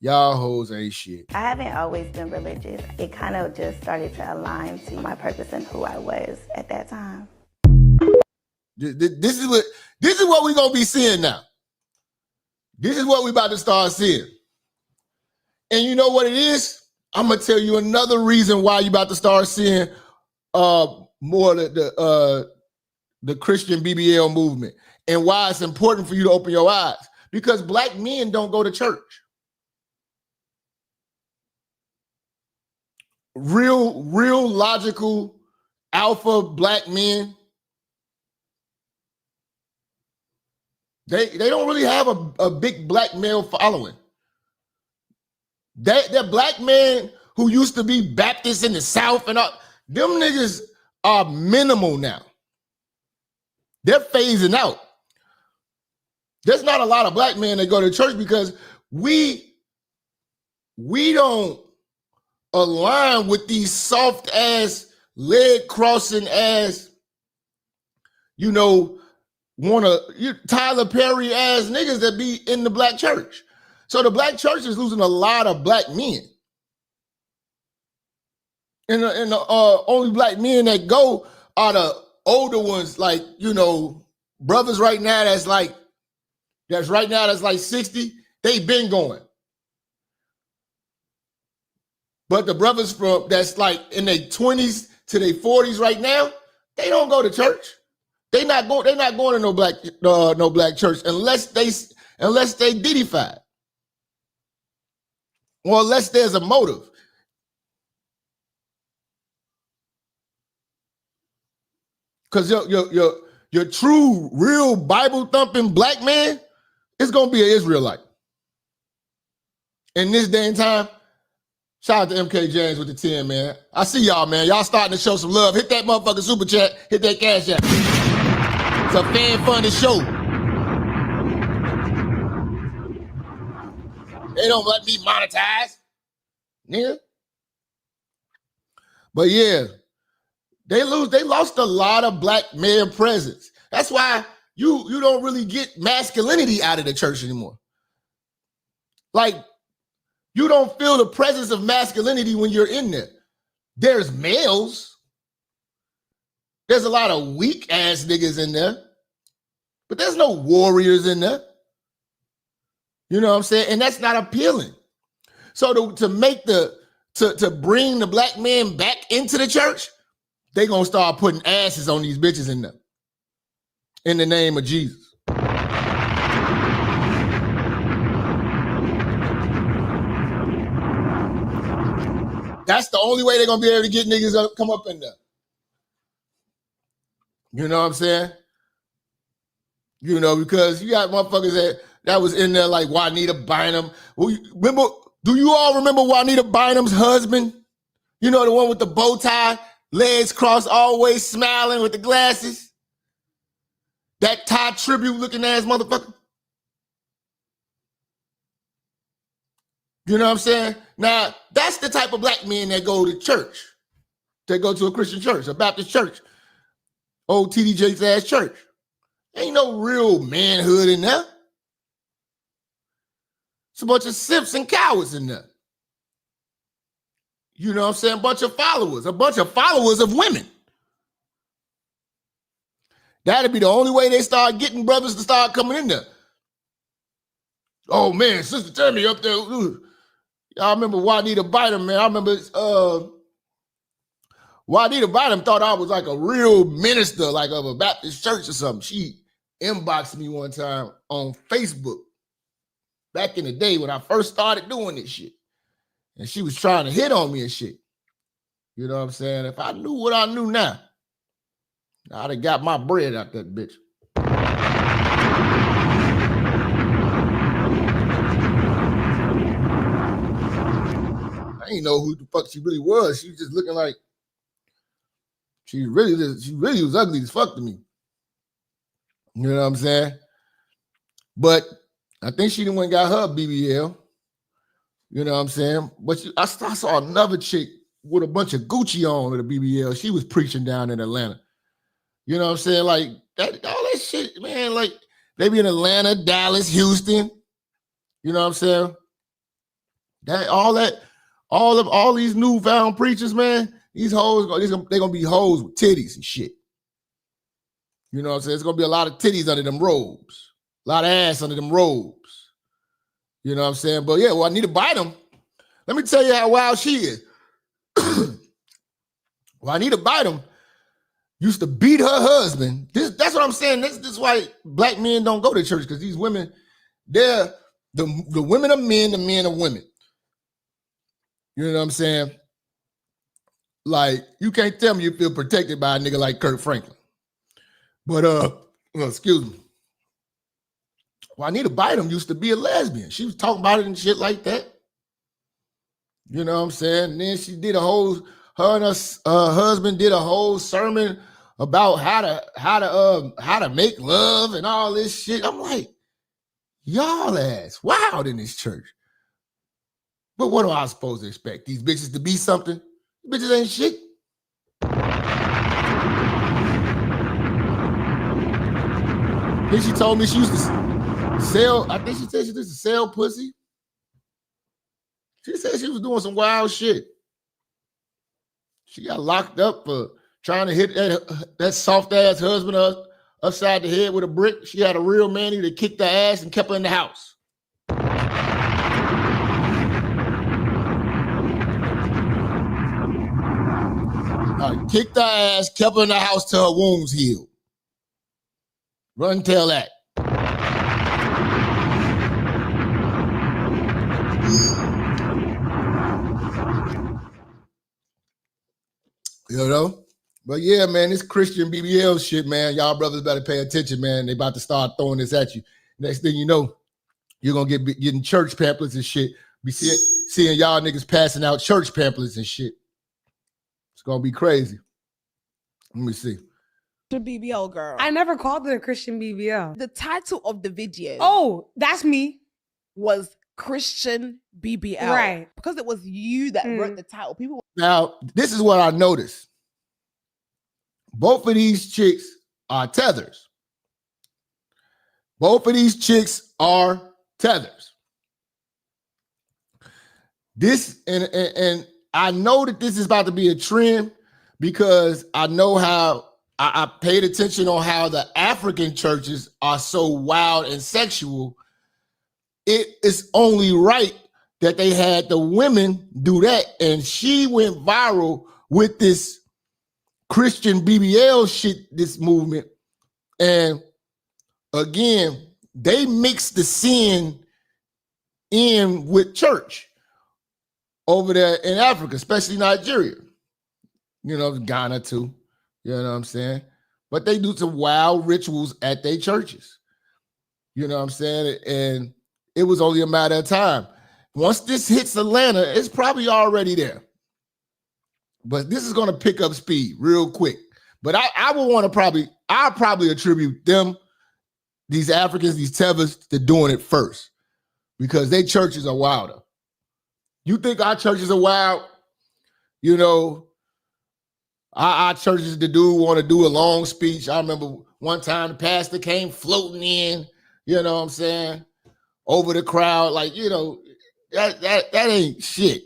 Y'all hoes ain't shit. I haven't always been religious. It kind of just started to align to my purpose and who I was at that time. This is what we're gonna be seeing now. This is what we about to start seeing. And you know what it is? I'm gonna tell you another reason why you about to start seeing more the Christian BBL movement and why it's important for you to open your eyes. Because black men don't go to church. Real logical alpha black men. They don't really have a big black male following. That black man who used to be Baptist in the South and all, them niggas are minimal now. They're phasing out. There's not a lot of black men that go to church because we don't align with these soft ass, leg crossing ass, Tyler Perry ass niggas that be in the black church. So the black church is losing a lot of black men. And the only black men that go are the older ones, like, brothers right now that's like that's right now that's like 60, they've been going. But the brothers from that's like in their 20s to their 40s right now, they don't go to church. They're not going to no black church unless they diddified. Or unless there's a motive. Because your true, real Bible thumping black man is gonna be an Israelite. In this day and time, shout out to MK James with the 10, man. I see y'all, man. Y'all starting to show some love. Hit that motherfucking super chat. Hit that cash app. It's a fan-funded show. They don't let me monetize, nigga. But yeah, they lost a lot of black male presence. That's why you don't really get masculinity out of the church anymore. Like, you don't feel the presence of masculinity when you're in there. There's males. There's a lot of weak ass niggas in there, but there's no warriors in there. You know what I'm saying? And that's not appealing. So to bring the black man back into the church, they gonna start putting asses on these bitches in there in the name of Jesus. That's the only way they're gonna be able to get niggas to come up in there. You know what I'm saying? You know, because you got motherfuckers that was in there like Juanita Bynum. Do you all remember Juanita Bynum's husband? You know, the one with the bow tie, legs crossed, always smiling with the glasses? That Ty Tribute looking ass motherfucker? You know what I'm saying? Now, that's the type of black men that go to church. They go to a Christian church, a Baptist church, old TD Jakes ass church. Ain't no real manhood in there. It's a bunch of simps and cowards in there. You know what I'm saying? A bunch of followers of women. That'd be the only way they start getting brothers to start coming in there. Oh man, Sister Tammy up there. Y'all remember Juanita Bynum, man. I remember Juanita Bynum thought I was like a real minister, like of a Baptist church or something. She inboxed me one time on Facebook back in the day when I first started doing this shit. And she was trying to hit on me and shit. You know what I'm saying? If I knew what I knew now, I'd have got my bread out that bitch. I didn't know who the fuck she really was. She was just looking like she really was ugly as fuck to me. You know what I'm saying? But I think she done went and got her BBL. You know what I'm saying? But I saw another chick with a bunch of Gucci on with a BBL. She was preaching down in Atlanta. You know what I'm saying? Like all that shit, man. Like they be in Atlanta, Dallas, Houston. You know what I'm saying? All these newfound preachers, man. These hoes, they're gonna be hoes with titties and shit. You know what I'm saying? It's gonna be a lot of titties under them robes, a lot of ass under them robes. You know what I'm saying? But yeah, well, I need to bite them. Let me tell you how wild she is. Well, I need to bite them. Used to beat her husband. That's what I'm saying. This is why black men don't go to church, because these women, they're the women are men, the men are women. You know what I'm saying? Like, you can't tell me you feel protected by a nigga like Kirk Franklin. But excuse me. Juanita Bynum used to be a lesbian. She was talking about it and shit like that. You know what I'm saying? And then she did her and her husband did a whole sermon about how to make love and all this shit. I'm like, y'all ass wild in this church. But what am I supposed to expect? These bitches to be something? Bitches ain't shit. Then she told me she used to sell, I think she said she used to sell pussy. She said she was doing some wild shit. She got locked up for trying to hit that soft ass husband of upside the head with a brick. She had a real manny that kicked her ass and kept her in the house. Kicked her ass, kept her in the house till her wounds healed. Run tell that. You know? But yeah, man, this Christian BBL shit, man, y'all brothers better pay attention, man. They about to start throwing this at you. Next thing you know, you're going to getting church pamphlets and shit. Be seeing y'all niggas passing out church pamphlets and shit. It's going to be crazy. Let me see. The BBL girl. I never called it a Christian BBL. The title of the video. Oh, that's me. Was Christian BBL. Right. Because it was you that wrote the title. People. Now, this is what I noticed. Both of these chicks are tethers. Both of these chicks are tethers. This, and I know that this is about to be a trend because I know how I paid attention on how the African churches are so wild and sexual. It is only right that they had the women do that. And she went viral with this Christian BBL shit, this movement. And again, they mixed the sin in with church over there in Africa, especially Nigeria. You know, Ghana too. You know what I'm saying? But they do some wild rituals at their churches. You know what I'm saying? And it was only a matter of time. Once this hits Atlanta, it's probably already there. But this is going to pick up speed real quick. But I'll probably attribute them, these Africans, these Tethers, to doing it first because their churches are wilder. You think our churches are wild? You know, our churches, the dude want to do a long speech. I remember one time the pastor came floating in, you know what I'm saying, over the crowd. Like, you know, that ain't shit.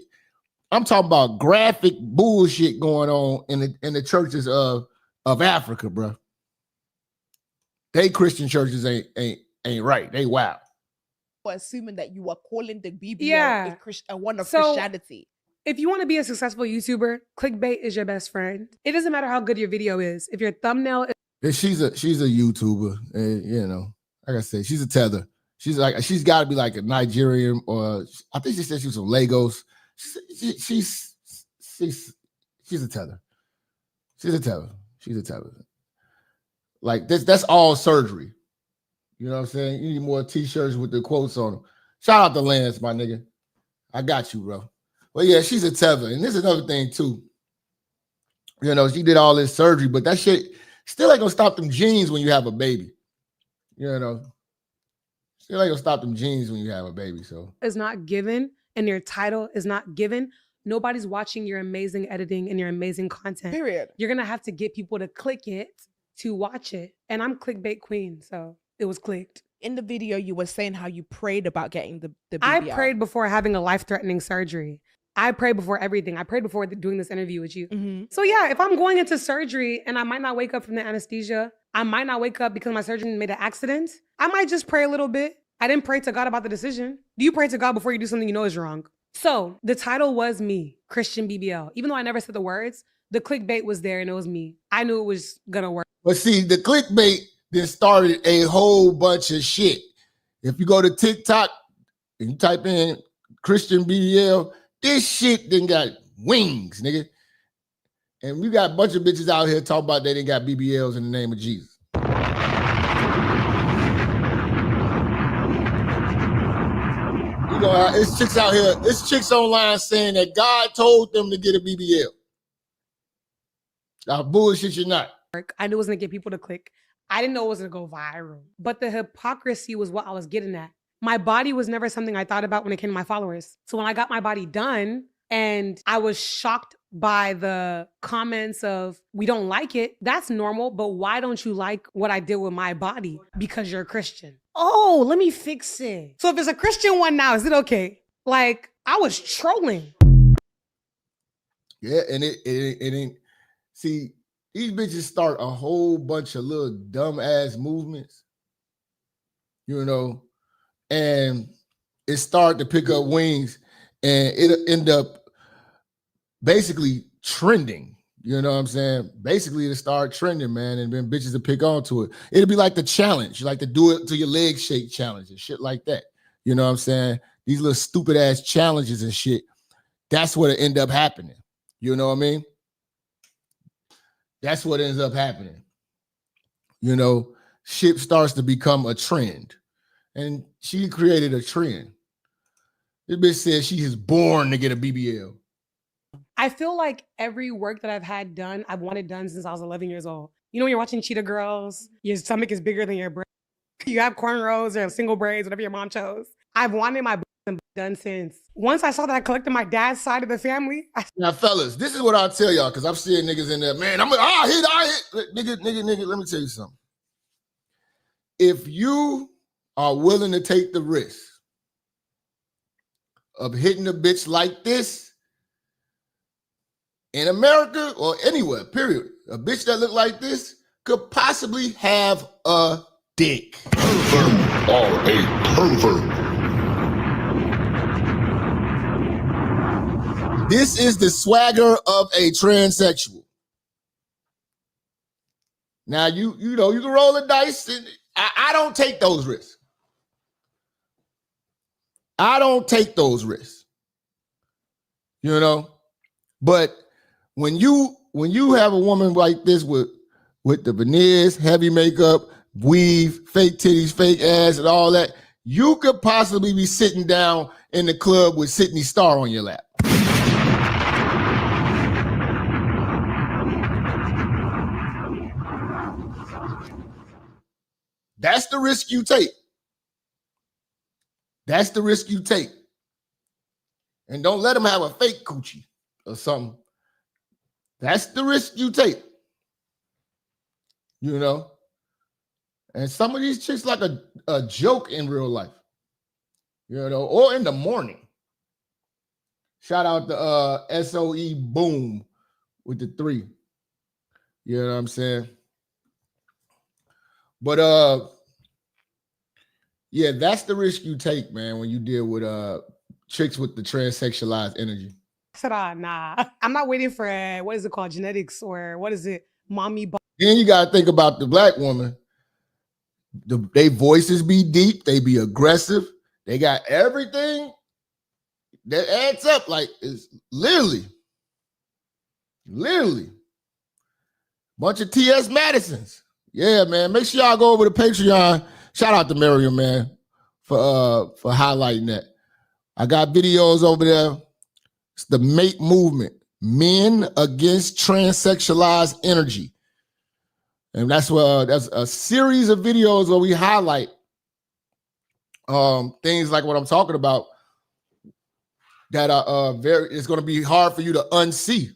I'm talking about graphic bullshit going on in the churches of Africa, bro. They Christian churches ain't right. They wild. Assuming that you are calling the BBL one of Christianity. If you want to be a successful YouTuber, clickbait is your best friend. It doesn't matter how good your video is. If your thumbnail is she's a YouTuber, and you know, like I said, she's a tether. She's got to be like a Nigerian, or I think she said she was from Lagos. She's a tether. She's a tether. She's a tether. Like that's all surgery. You know what I'm saying? You need more t-shirts with the quotes on them. Shout out to Lance, my nigga. I got you, bro. But yeah, she's a tether. And this is another thing too. You know, she did all this surgery, but that shit still ain't gonna stop them genes when you have a baby. You know, still ain't gonna stop them genes when you have a baby. So is not given and your title is not given. Nobody's watching your amazing editing and your amazing content. Period. You're gonna have to get people to click it to watch it. And I'm clickbait queen, so it was clicked. In the video, you were saying how you prayed about getting the BBL. I prayed before having a life-threatening surgery. I prayed before everything. I prayed before doing this interview with you. Mm-hmm. So yeah, if I'm going into surgery and I might not wake up from the anesthesia, I might not wake up because my surgeon made an accident, I might just pray a little bit. I didn't pray to God about the decision. Do you pray to God before you do something you know is wrong? So the title was me, Christian BBL. Even though I never said the words, the clickbait was there and it was me. I knew it was gonna work. But see, the clickbait then started a whole bunch of shit. If you go to TikTok and you type in Christian BBL, this shit then got wings, nigga. And we got a bunch of bitches out here talking about they didn't got BBLs in the name of Jesus. You know, it's chicks out here, it's chicks online saying that God told them to get a BBL. Now, bullshit, you're not. I knew it was gonna get people to click. I didn't know it was gonna go viral. But the hypocrisy was what I was getting at. My body was never something I thought about when it came to my followers. So when I got my body done and I was shocked by the comments of, we don't like it, that's normal, but why don't you like what I did with my body? Because you're a Christian. Oh, let me fix it. So if it's a Christian one now, is it okay? Like, I was trolling. Yeah, and it ain't, see, these bitches start a whole bunch of little dumb ass movements, you know, and it start to pick up wings, and it'll end up basically trending. You know what I'm saying? Basically, it'll start trending, man, and then bitches will pick onto it. It'll be like the challenge, like the do it till your legs shake challenge and shit like that. You know what I'm saying? These little stupid ass challenges and shit. That's what it end up happening. You know what I mean? That's what ends up happening. You know, shit starts to become a trend. And she created a trend. This bitch says she is born to get a BBL. I feel like every work that I've had done, I've wanted done since I was 11 years old. You know, when you're watching Cheetah Girls, your stomach is bigger than your breast. You have cornrows or single braids, whatever your mom chose. I've wanted my done since. Once I saw that I collected my dad's side of the family. Now, fellas, this is what I'll tell y'all, because I'm seeing niggas in there, man, I hit. Nigga, let me tell you something. If you are willing to take the risk of hitting a bitch like this in America or anywhere, period, a bitch that look like this could possibly have a dick. You are a pervert. This is the swagger of a transsexual. Now, you know, you can roll the dice, and I don't take those risks. I don't take those risks. You know, but when you have a woman like this with the veneers, heavy makeup, weave, fake titties, fake ass, and all that, you could possibly be sitting down in the club with Sydney Starr on your lap. That's the risk you take. That's the risk you take. And don't let them have a fake coochie or something. That's the risk you take. You know? And some of these chicks like a joke in real life. You know, or in the morning. Shout out to SOE Boom with the 3. You know what I'm saying? But yeah, that's the risk you take, man, when you deal with chicks with the transsexualized energy. I said, nah. I'm not waiting for what is it called? Genetics, or what is it? Mommy. Then you gotta think about the black woman. They voices be deep, they be aggressive, they got everything that adds up. Like, it's literally bunch of T.S. Madisons. Yeah, man. Make sure y'all go over to Patreon. Shout out to Miriam, man, for highlighting that. I got videos over there. It's the MATE movement, Men Against Transsexualized Energy. And that's a series of videos where we highlight things like what I'm talking about that are it's going to be hard for you to unsee.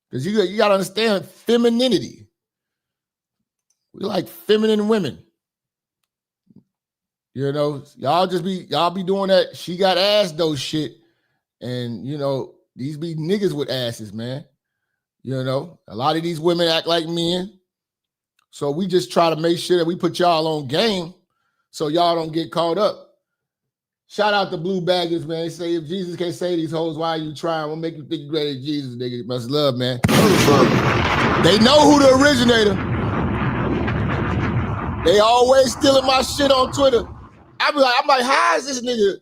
Because you got to understand femininity. We like feminine women. You know, y'all be doing that she got ass though shit. And, you know, these be niggas with asses, man. You know, a lot of these women act like men. So we just try to make sure that we put y'all on game so y'all don't get caught up. Shout out to Blue Baggers, man. They say, if Jesus can't say these hoes, why are you trying? What make you think you're greater than Jesus, nigga? Much love, man. They know who the originator. They always stealing my shit on Twitter. I'm like, how is this nigga?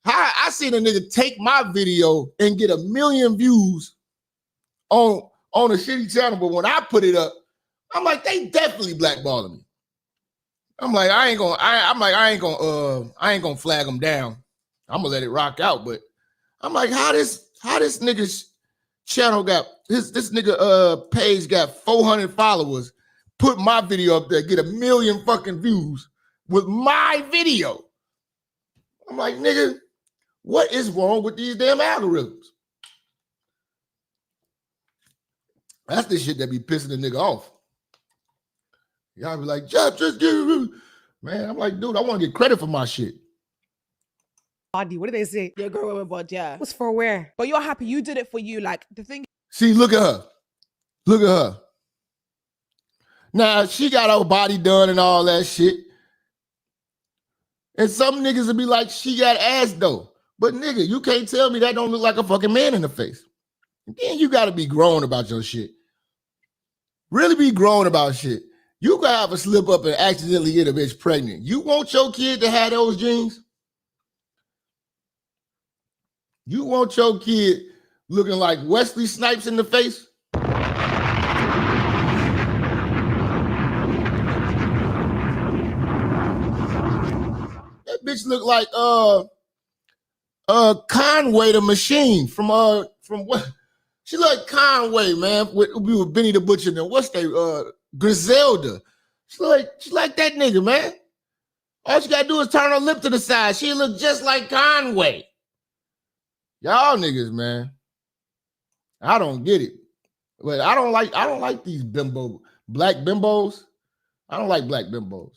How I seen a nigga take my video and get 1 million views on a shitty channel, but when I put it up, I'm like, they definitely blackballing me. I'm like, I ain't gonna flag them down. I'm gonna let it rock out. But I'm like, how this nigga's channel got this nigga page got 400 followers. Put my video up there, get 1 million fucking views with my video. I'm like, nigga, what is wrong with these damn algorithms? That's the shit that be pissing the nigga off. Y'all be like, just give me. Man, I'm like, dude, I want to get credit for my shit. Body, what do they say? Yeah, girl with bod, yeah. What's for where? But you're happy you did it for you. Like, the thing. See, look at her. Look at her. Now, she got her body done and all that shit. And some niggas will be like, she got ass though. But nigga, you can't tell me that don't look like a fucking man in the face. And then you got to be grown about your shit. Really be grown about shit. You can have a slip up and accidentally get a bitch pregnant. You want your kid to have those genes? You want your kid looking like Wesley Snipes in the face? That bitch look like Conway the Machine from what? She like Conway, man. We were Benny the Butcher and what's they Griselda. She like that nigga, man. All she gotta do is turn her lip to the side. She look just like Conway. Y'all niggas, man. I don't get it. But I don't like these black bimbos. I don't like black bimbos.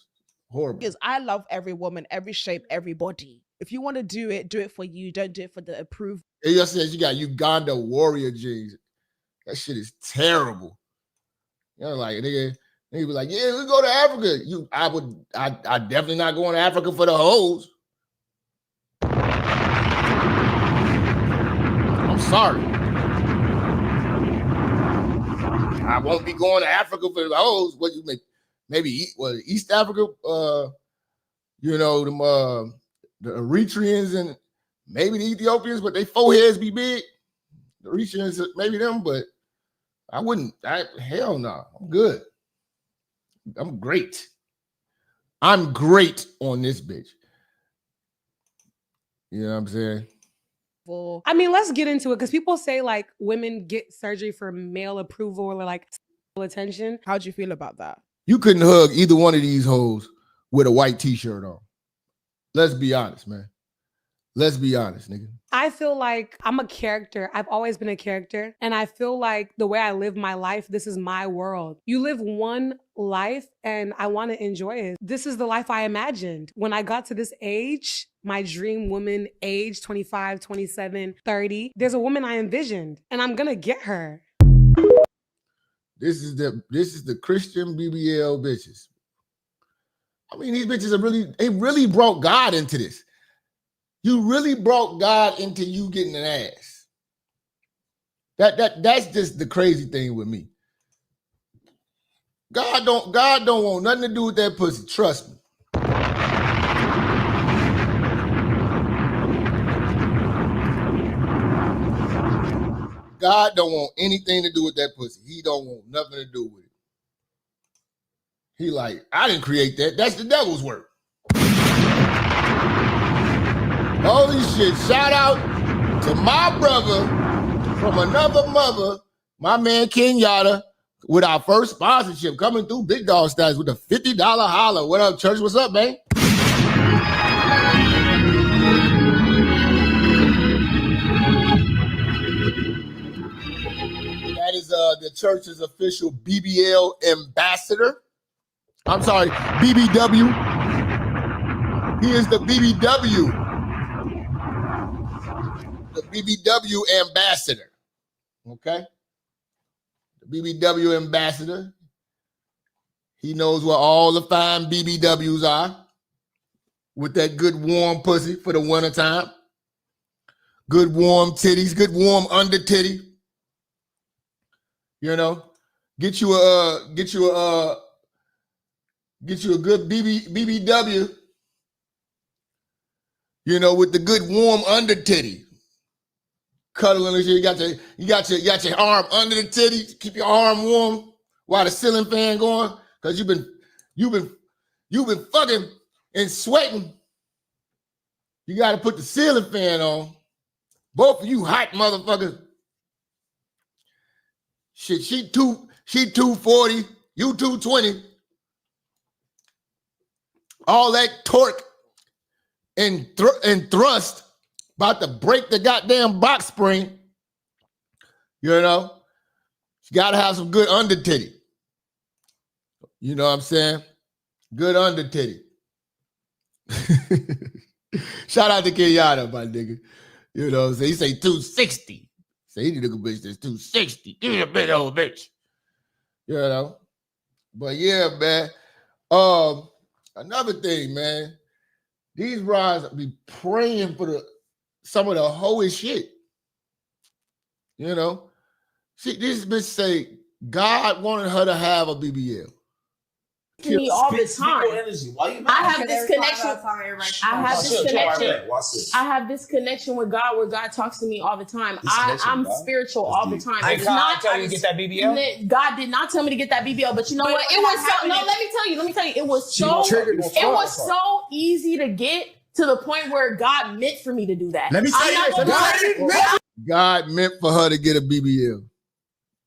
Horrible. Because I love every woman, every shape, every body. If you want to do it for you. Don't do it for the approval. It just says you got Uganda warrior jeans. That shit is terrible. You know, like nigga be like, yeah, let's go to Africa. I definitely not going to Africa for the hoes. I'm sorry. I won't be going to Africa for the hoes. What you make? Maybe East Africa, you know, them the Eritreans and maybe the Ethiopians, but they foreheads be big. The Eritreans, maybe them, but I wouldn't. Hell no. I'm good. I'm great. I'm great on this bitch. You know what I'm saying? I mean, let's get into it because people say like women get surgery for male approval or like attention. How do you feel about that? You couldn't hug either one of these hoes with a white t-shirt on. Let's be honest, man. Let's be honest, nigga. I feel like I'm a character. I've always been a character. And I feel like the way I live my life, this is my world. You live one life and I want to enjoy it. This is the life I imagined. When I got to this age, my dream woman age, 25, 27, 30, there's a woman I envisioned and I'm going to get her. This is the Christian BBL bitches. I mean, these bitches they really brought God into this. You really brought God into you getting an ass. That's just the crazy thing with me. God don't want nothing to do with that pussy. Trust me. God don't want anything to do with that pussy. He don't want nothing to do with it. He like, I didn't create that. That's the devil's work. Holy shit. Shout out to my brother from another mother, my man Kenyatta, with our first sponsorship coming through Big Dog Styles with a $50 holler. What up, church? What's up, man? That is the church's official BBL ambassador. I'm sorry, BBW. He is the BBW. The BBW ambassador. Okay? The BBW ambassador. He knows where all the fine BBWs are. With that good warm pussy for the winter time. Good warm titties, good warm under titty. You know, get you a good BBW. You know, with the good warm under titty. Cuddling and shit. You got your arm under the titty. Keep your arm warm while the ceiling fan going. Cause you've been fucking and sweating. You got to put the ceiling fan on. Both of you hot motherfuckers. Shit, she 240, you 220. All that torque and thrust about to break the goddamn box spring. You know, you got to have some good under titty. You know what I'm saying? Good under titty. Shout out to Kenyatta, my nigga. You know what I'm saying? He say 260. Say he need a bitch that's 260. Give me a big old bitch. You know? But yeah, man. Another thing, man. These brides be praying for some of the hoest shit. You know? See, this bitch say God wanted her to have a BBL. To me all the time. I have this connection. I have this connection with God where God talks to me all the time. I'm spiritual all the time. Did God tell you to get that BBL? God did not tell me to get that BBL, but you know what? It was so. No, let me tell you. It was so easy to get to the point where God meant for me to do that. Let me tell you this. God meant for her to get a BBL.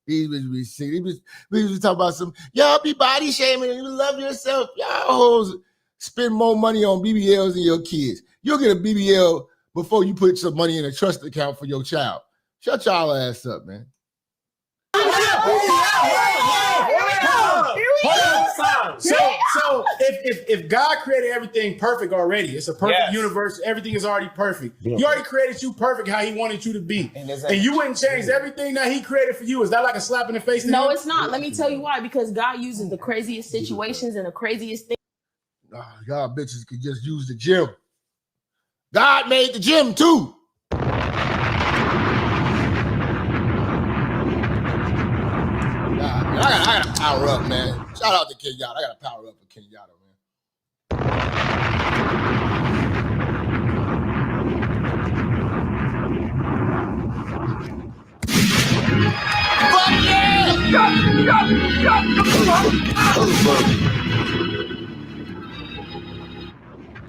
These bitches be sick. These bitches talk about some, y'all be body shaming and you love yourself. Y'all hoes spend more money on BBLs than your kids. You'll get a BBL before you put some money in a trust account for your child. Shut y'all ass up, man. So if God created everything perfect already, it's a perfect universe, everything is already perfect. He already created you perfect how he wanted you to be. And you wouldn't change everything that he created for you. Is that like a slap in the face? No, it's not. Let me tell you why. Because God uses the craziest situations and the craziest things. Y'all bitches could just use the gym. God made the gym too. I gotta power up, man. Shout out to Kenyatta. I gotta power up for Kenyatta, man. Fuck yeah!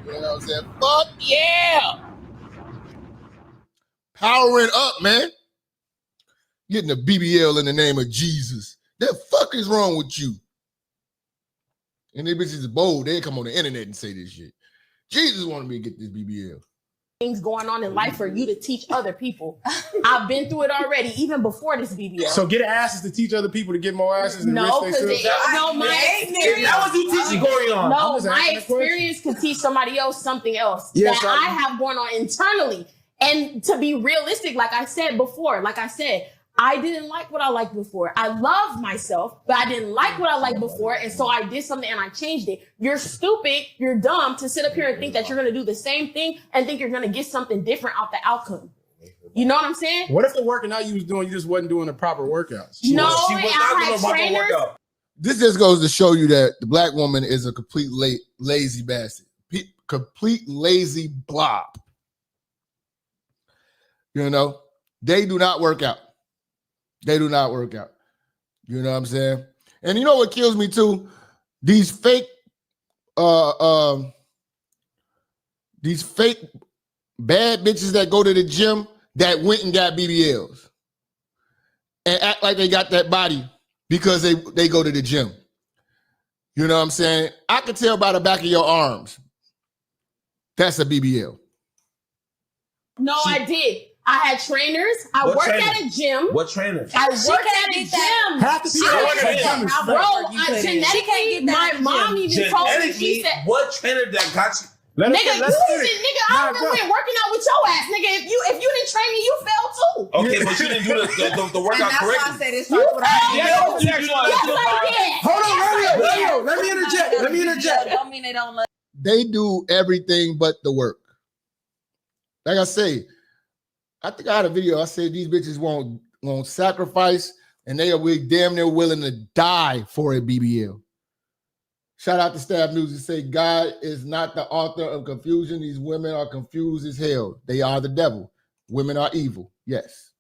You know what I'm saying? Fuck yeah! Powering up, man. Getting a BBL in the name of Jesus. The fuck is wrong with you? And they bitches is bold. They come on the internet and say this shit. Jesus wanted me to get this BBL. Things going on in life for you to teach other people. I've been through it already, even before this BBL. So get asses to teach other people to get more asses. And no, because my experience. That was you teaching Gorion. No, my experience can teach somebody else something else that I have going on internally. And to be realistic, like I said before, I didn't like what I liked before. I loved myself, but I didn't like what I liked before. And so I did something and I changed it. You're stupid. You're dumb to sit up here and think that you're going to do the same thing and think you're going to get something different out the outcome. You know what I'm saying? What if the working out you was doing, you just wasn't doing the proper workouts? She was not doing a proper workout. This just goes to show you that the black woman is a complete lazy bastard. Complete lazy blob. You know, they do not work out. They do not work out. You know what I'm saying? And you know what kills me too? These fake bad bitches that go to the gym that went and got BBLs and act like they got that body because they go to the gym. You know what I'm saying? I can tell by the back of your arms. That's a BBL. No, I did. I had trainers. I worked at a gym. What trainers? I worked at a gym. Half the people work at a gym. Bro, genetically, my mom even told me, she said, what trainer that got you? Nigga, I remember working out with your ass. Nigga, if you didn't train me, you fell too. Okay, but you didn't do the workout correctly. That's why I said it starts with Hold on, let me interject. Don't mean they don't love. They do everything but the work. Like I say, I think I had a video. I said these bitches won't sacrifice, and they are damn near willing to die for a BBL. Shout out to Stab News and say God is not the author of confusion. These women are confused as hell. They are the devil. Women are evil. Yes.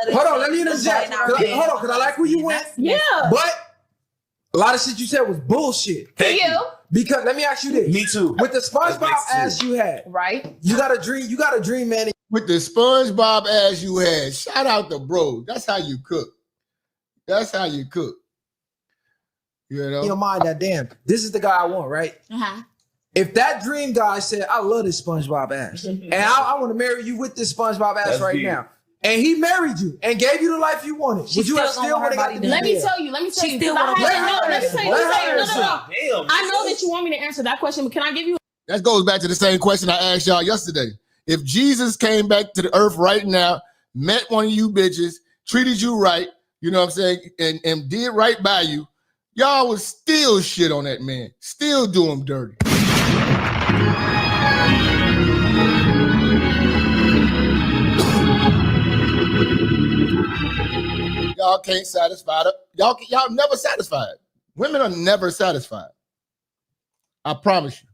Hold on, let me interject. Because I like where you went. Yeah. But a lot of shit you said was bullshit. Thank you. Because let me ask you this. Me too. With the SpongeBob ass you had, right? You got a dream, man. With the SpongeBob ass you had, shout out to bro. That's how you cook. That's how you cook. You know? In your mind that damn, this is the guy I want, right? Uh-huh. If that dream guy said, I love this SpongeBob ass, and I want to marry you with this SpongeBob ass now, and he married you and gave you the life you wanted, would you have still want to got the Let me tell you. Let me tell you. No. I know that you want me to answer that question, but can I give you? That goes back to the same question I asked y'all yesterday. If Jesus came back to the earth right now, met one of you bitches, treated you right, you know what I'm saying, and did right by you, y'all would still shit on that man, still do him dirty. Y'all can't satisfy them. Y'all never satisfied. Women are never satisfied. I promise you.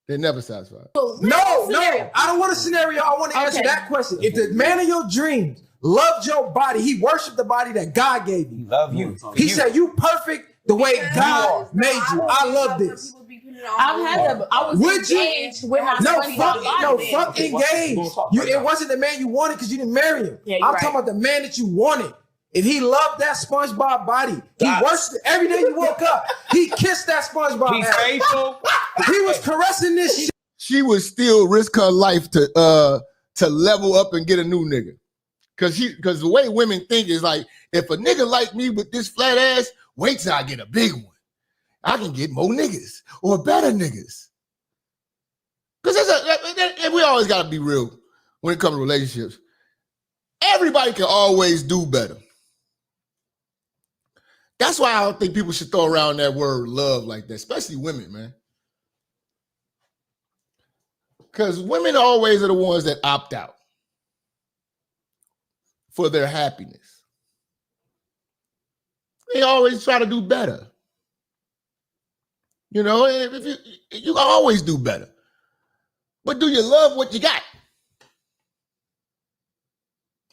They're never satisfied. No, I don't want a scenario. I want to answer that question. If the man of your dreams loved your body, he worshiped the body that God gave you. Love you. He said, you perfect the way God made you. I love this. I was engaged with my fuck engaged. It wasn't the man you wanted because you didn't marry him. Yeah, I'm talking about the man that you wanted. If he loved that SpongeBob body, he worshiped it every day you woke up. He kissed that SpongeBob. He's faithful. He was caressing this shit. She would still risk her life to level up and get a new nigga. Because the way women think is like, if a nigga like me with this flat ass, wait till I get a big one. I can get more niggas or better niggas. Because we always got to be real when it comes to relationships. Everybody can always do better. That's why I don't think people should throw around that word love like that, especially women, man. Because women always are the ones that opt out for their happiness. They always try to do better. You know, if you can always do better. But do you love what you got?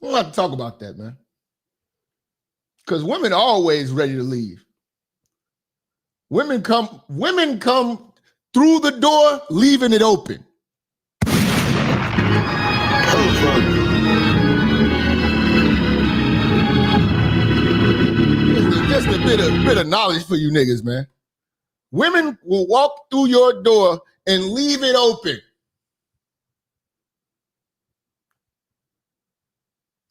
We don't have to talk about that, man. Because women are always ready to leave. Women come through the door, leaving it open. Just a bit of knowledge for you niggas, man. Women will walk through your door and leave it open.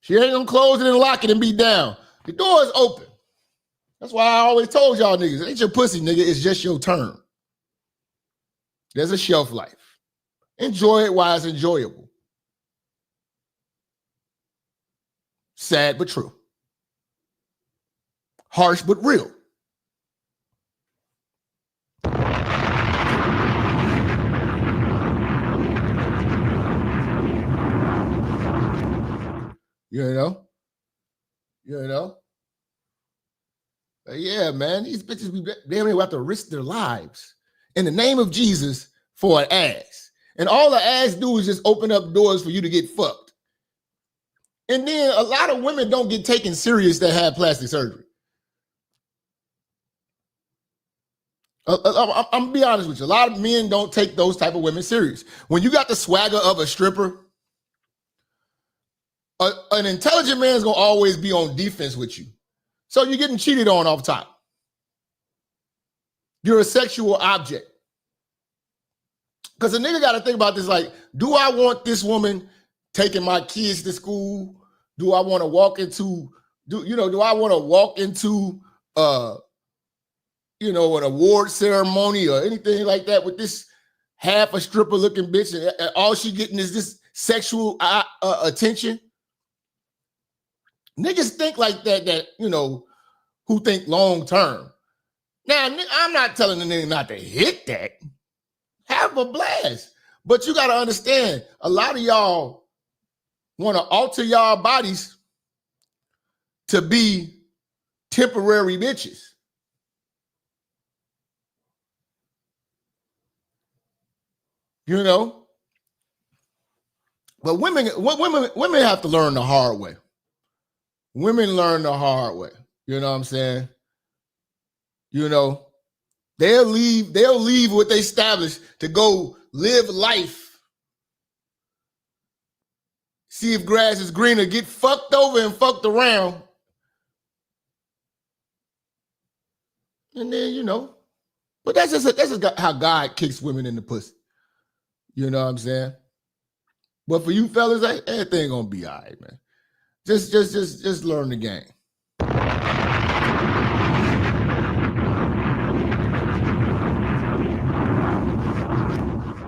She ain't gonna close it and lock it and be down. The door is open. That's why I always told y'all niggas, it ain't your pussy, nigga. It's just your turn. There's a shelf life. Enjoy it while it's enjoyable. Sad but true. Harsh but real. You know? Yeah, man, these bitches, they don't even have to risk their lives in the name of Jesus for an ass. And all the ass do is just open up doors for you to get fucked. And then a lot of women don't get taken serious that have plastic surgery. I'm gonna be honest with you. A lot of men don't take those type of women serious. When you got the swagger of a stripper, an intelligent man is gonna always be on defense with you. So you're getting cheated on off top. You're a sexual object. Because a nigga got to think about this like, do I want this woman taking my kids to school? Do I want to walk into, do I want to walk into, an award ceremony or anything like that with this half a stripper looking bitch and all she getting is this sexual attention? Niggas think like that, who think long term. Now, I'm not telling the nigga not to hit that. Have a blast. But you got to understand, a lot of y'all want to alter y'all bodies to be temporary bitches. But women have to learn the hard way. Women learn the hard way. You know what I'm saying? They'll leave what they established to go live life. See if grass is greener, get fucked over and fucked around. And then, but that's just how God kicks women in the pussy. You know what I'm saying? But for you fellas, everything gonna be all right, man. Just learn the game.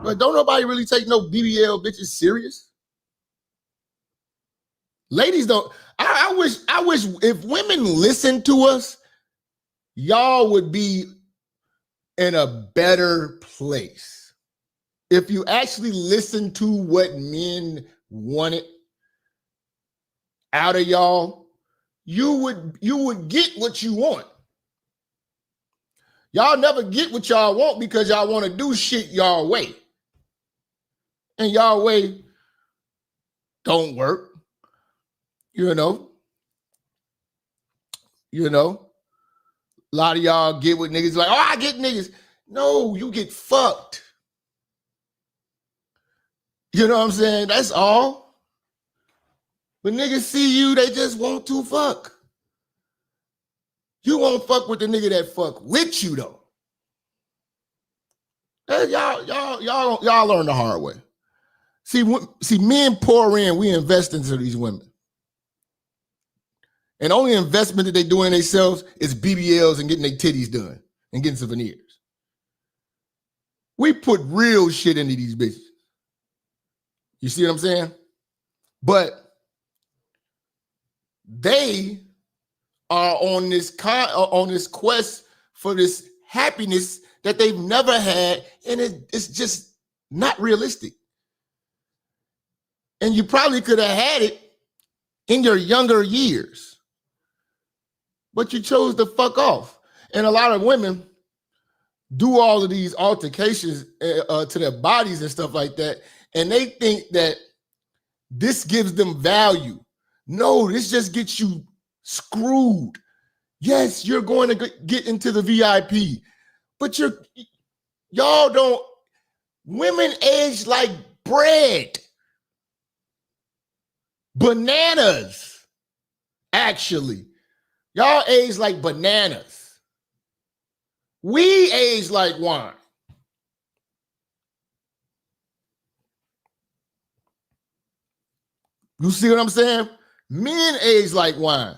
But don't nobody really take no BBL bitches serious. Ladies don't. I I wish if women listened to us, y'all would be in a better place. If you actually listen to what men wanted out of y'all, you would get what you want. Y'all never get what y'all want because y'all want to do shit y'all way. And y'all way don't work. You know. A lot of y'all get with niggas like, oh, I get niggas. No, you get fucked. You know what I'm saying? That's all. When niggas see you, they just want to fuck. You won't fuck with the nigga that fuck with you though. Hey, y'all learn the hard way. See, men pour in, we invest into these women. And the only investment that they do in themselves is BBLs and getting their titties done and getting some veneers. We put real shit into these bitches. You see what I'm saying? But they are on this quest for this happiness that they've never had, and it's just not realistic. And you probably could have had it in your younger years, but you chose to fuck off. And a lot of women do all of these altercations to their bodies and stuff like that, and they think that this gives them value. No, this just gets you screwed. Yes, you're going to get into the VIP, but y'all don't. Women age like bread, bananas. Actually, y'all age like bananas. We age like wine. You see what I'm saying? Men age like wine.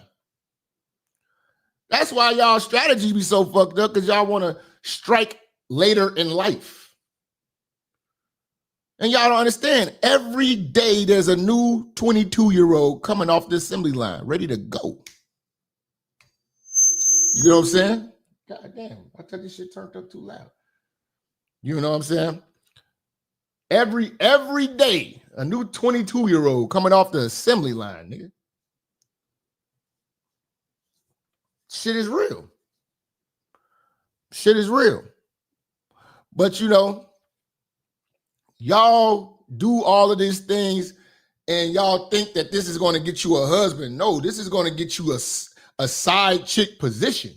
That's why y'all strategy be so fucked up, because y'all want to strike later in life. And y'all don't understand. Every day there's a new 22-year-old coming off the assembly line, ready to go. You know what I'm saying? God damn, I thought this shit turned up too loud. You know what I'm saying? Every day, a new 22-year-old coming off the assembly line, nigga. Shit is real. Shit is real. But y'all do all of these things and y'all think that this is going to get you a husband. No, this is going to get you a side chick position.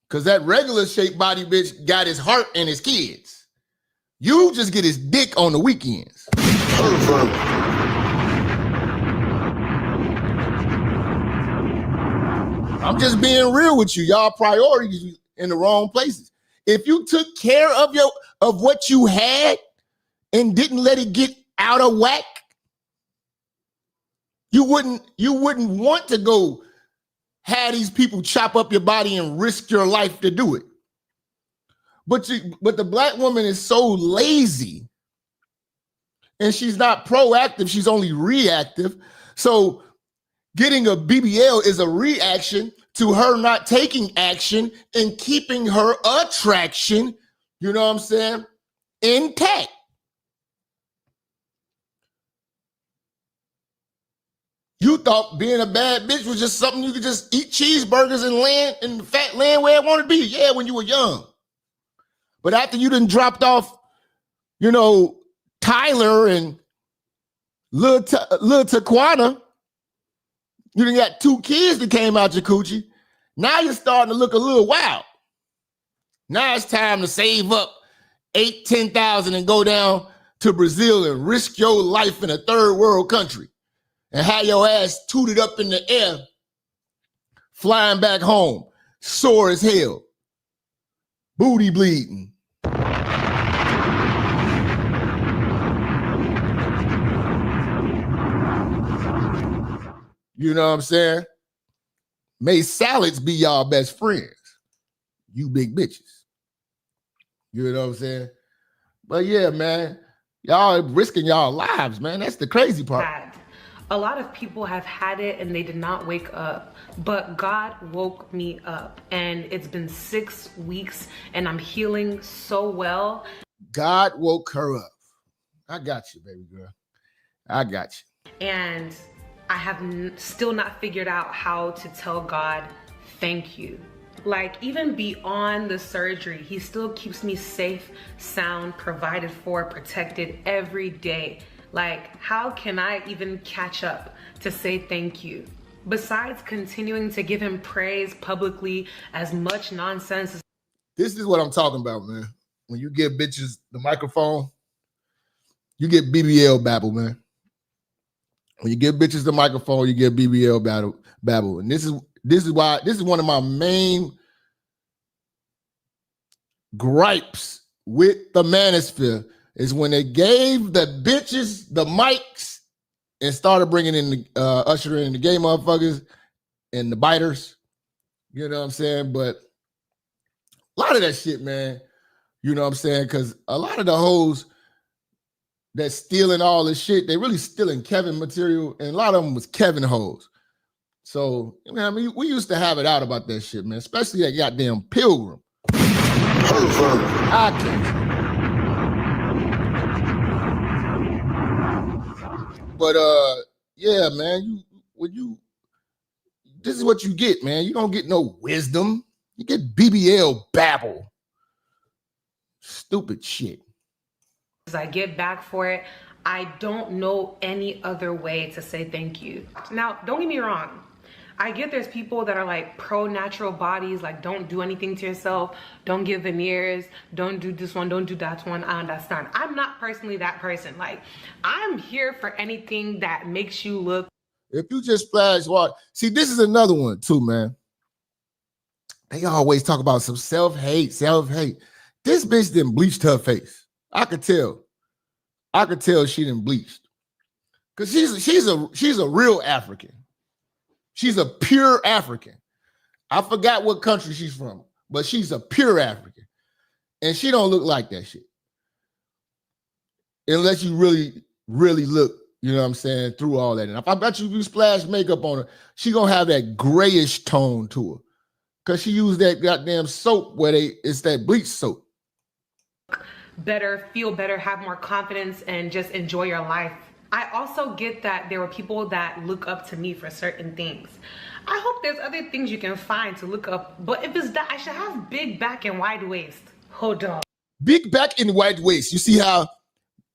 Because that regular shaped body bitch got his heart and his kids. You just get his dick on the weekends. I'm just being real with you. Y'all priorities in the wrong places. If you took care of what you had and didn't let it get out of whack, you wouldn't want to go have these people chop up your body and risk your life to do it. But the black woman is so lazy, and she's not proactive, she's only reactive. So getting a BBL is a reaction to her not taking action and keeping her attraction, you know what I'm saying, intact. You thought being a bad bitch was just something you could just eat cheeseburgers and land and fat land where it wanted to be. Yeah, when you were young. But after you done dropped off, Tyler and Lil Taquana, you done got 2 kids that came out your coochie. Now you're starting to look a little wild. Now it's time to save up $10,000 and go down to Brazil and risk your life in a third world country and have your ass tooted up in the air, flying back home, sore as hell, booty bleeding. You know what I'm saying? May salads be y'all best friends. You big bitches. You know what I'm saying? But yeah, man, Y'all risking y'all lives, man. That's the crazy part. A lot of people have had it and they did not wake up, but God woke me up, and it's been 6 weeks and I'm healing so well. God woke her up. I got you, baby girl. I got you. And I have still not figured out how to tell God thank you. Like, even beyond the surgery, he still keeps me safe, sound, provided for, protected every day. Like, how can I even catch up to say thank you? Besides continuing to give him praise publicly, as much nonsense as— This is what I'm talking about, man. When you give bitches the microphone, you get BBL babble, man. When you give bitches the microphone, you get BBL babble. And this is one of my main gripes with the manosphere is when they gave the bitches the mics and started bringing in the ushering in the gay motherfuckers and the biters. You know what I'm saying? But a lot of that shit, man, you know what I'm saying? Because a lot of the hoes that's stealing all this shit, they really stealing Kevin material, and a lot of them was Kevin hoes. So, you know what I mean? We used to have it out about that shit, man, especially that goddamn Pilgrim. Pervert. I can't. But yeah, man, this is what you get, man. You don't get no wisdom. You get BBL babble. Stupid shit. as I get back for it, I don't know any other way to say thank you. Now, don't get me wrong. I get there's people that are like pro-natural bodies, like don't do anything to yourself, don't get veneers, don't do this one, don't do that one. I understand. I'm not personally that person. Like, I'm here for anything that makes you look. If you just splash water, see, this is another one too, man. They always talk about some self-hate. This bitch didn't bleach her face. I could tell she didn't bleach. Because she's a real African. She's a pure African. I forgot what country she's from, but she's a pure African. And she don't look like that shit. Unless you really, really look, you know what I'm saying, through all that. And if I bet you splash makeup on her, she gonna have that grayish tone to her. Because she used that goddamn soap where it's that bleach soap. Better, feel better, have more confidence, and just enjoy your life. I also get that there were people that look up to me for certain things. I hope there's other things you can find to look up, but if it's that, I should have big back and wide waist. Hold on. Big back and wide waist. You see how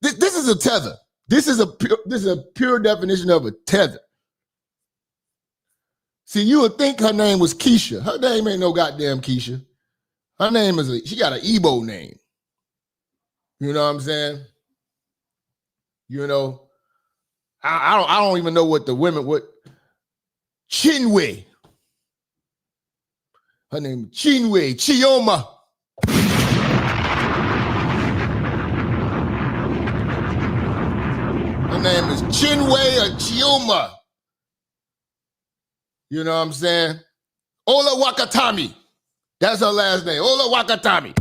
this is a tether. This is a pure definition of a tether. See, you would think her name was Keisha. Her name ain't no goddamn Keisha. Her name she got an Igbo name. You know what I'm saying? You know, I don't even know what the women would. Chinwe. Her name is Chinwe Chioma. Her name is Chinwe or Chioma. You know what I'm saying? Ola Wakatami. That's her last name. Ola Wakatami.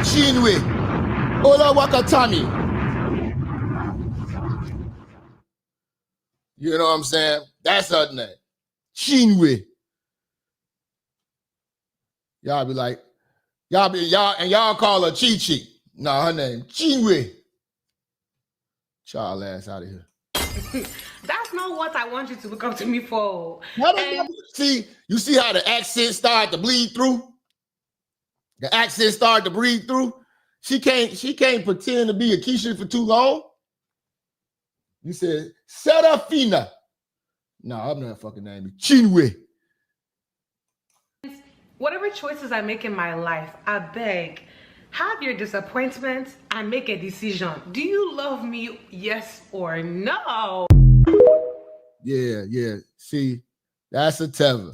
Chinwe. Ola Wakatami. You know what I'm saying? That's her name. Chinwe. Y'all be like, y'all call her Chi Chi. No, her name Chinwe. Child ass out of here. That's not what I want you to look up to me for. You see how the accent started to bleed through? The accent started to bleed through. She can't pretend to be a Keisha for too long. You said Serafina. No, I'm not fucking name. Chinwe. Whatever choices I make in my life, I beg, have your disappointments and make a decision. Do you love me? Yes or no? Yeah. See, that's a tether.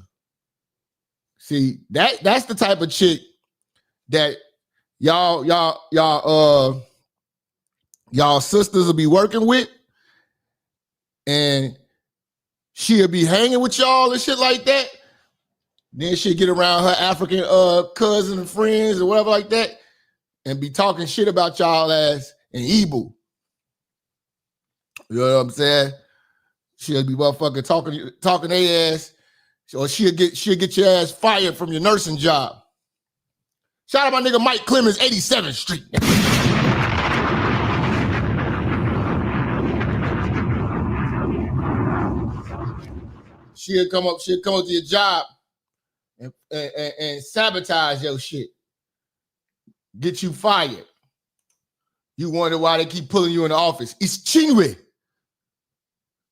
See, that's the type of chick that y'all sisters will be working with, and she'll be hanging with y'all and shit like that. Then she'll get around her African cousin and friends or whatever like that. and be talking shit about y'all ass and evil. You know what I'm saying? She'll be motherfucking talking their ass, or she'll get your ass fired from your nursing job. Shout out my nigga Mike Clemens, 87th Street. She'll come up to your job and sabotage your shit. Get you fired. You wonder why they keep pulling you in the office. It's Chinwe.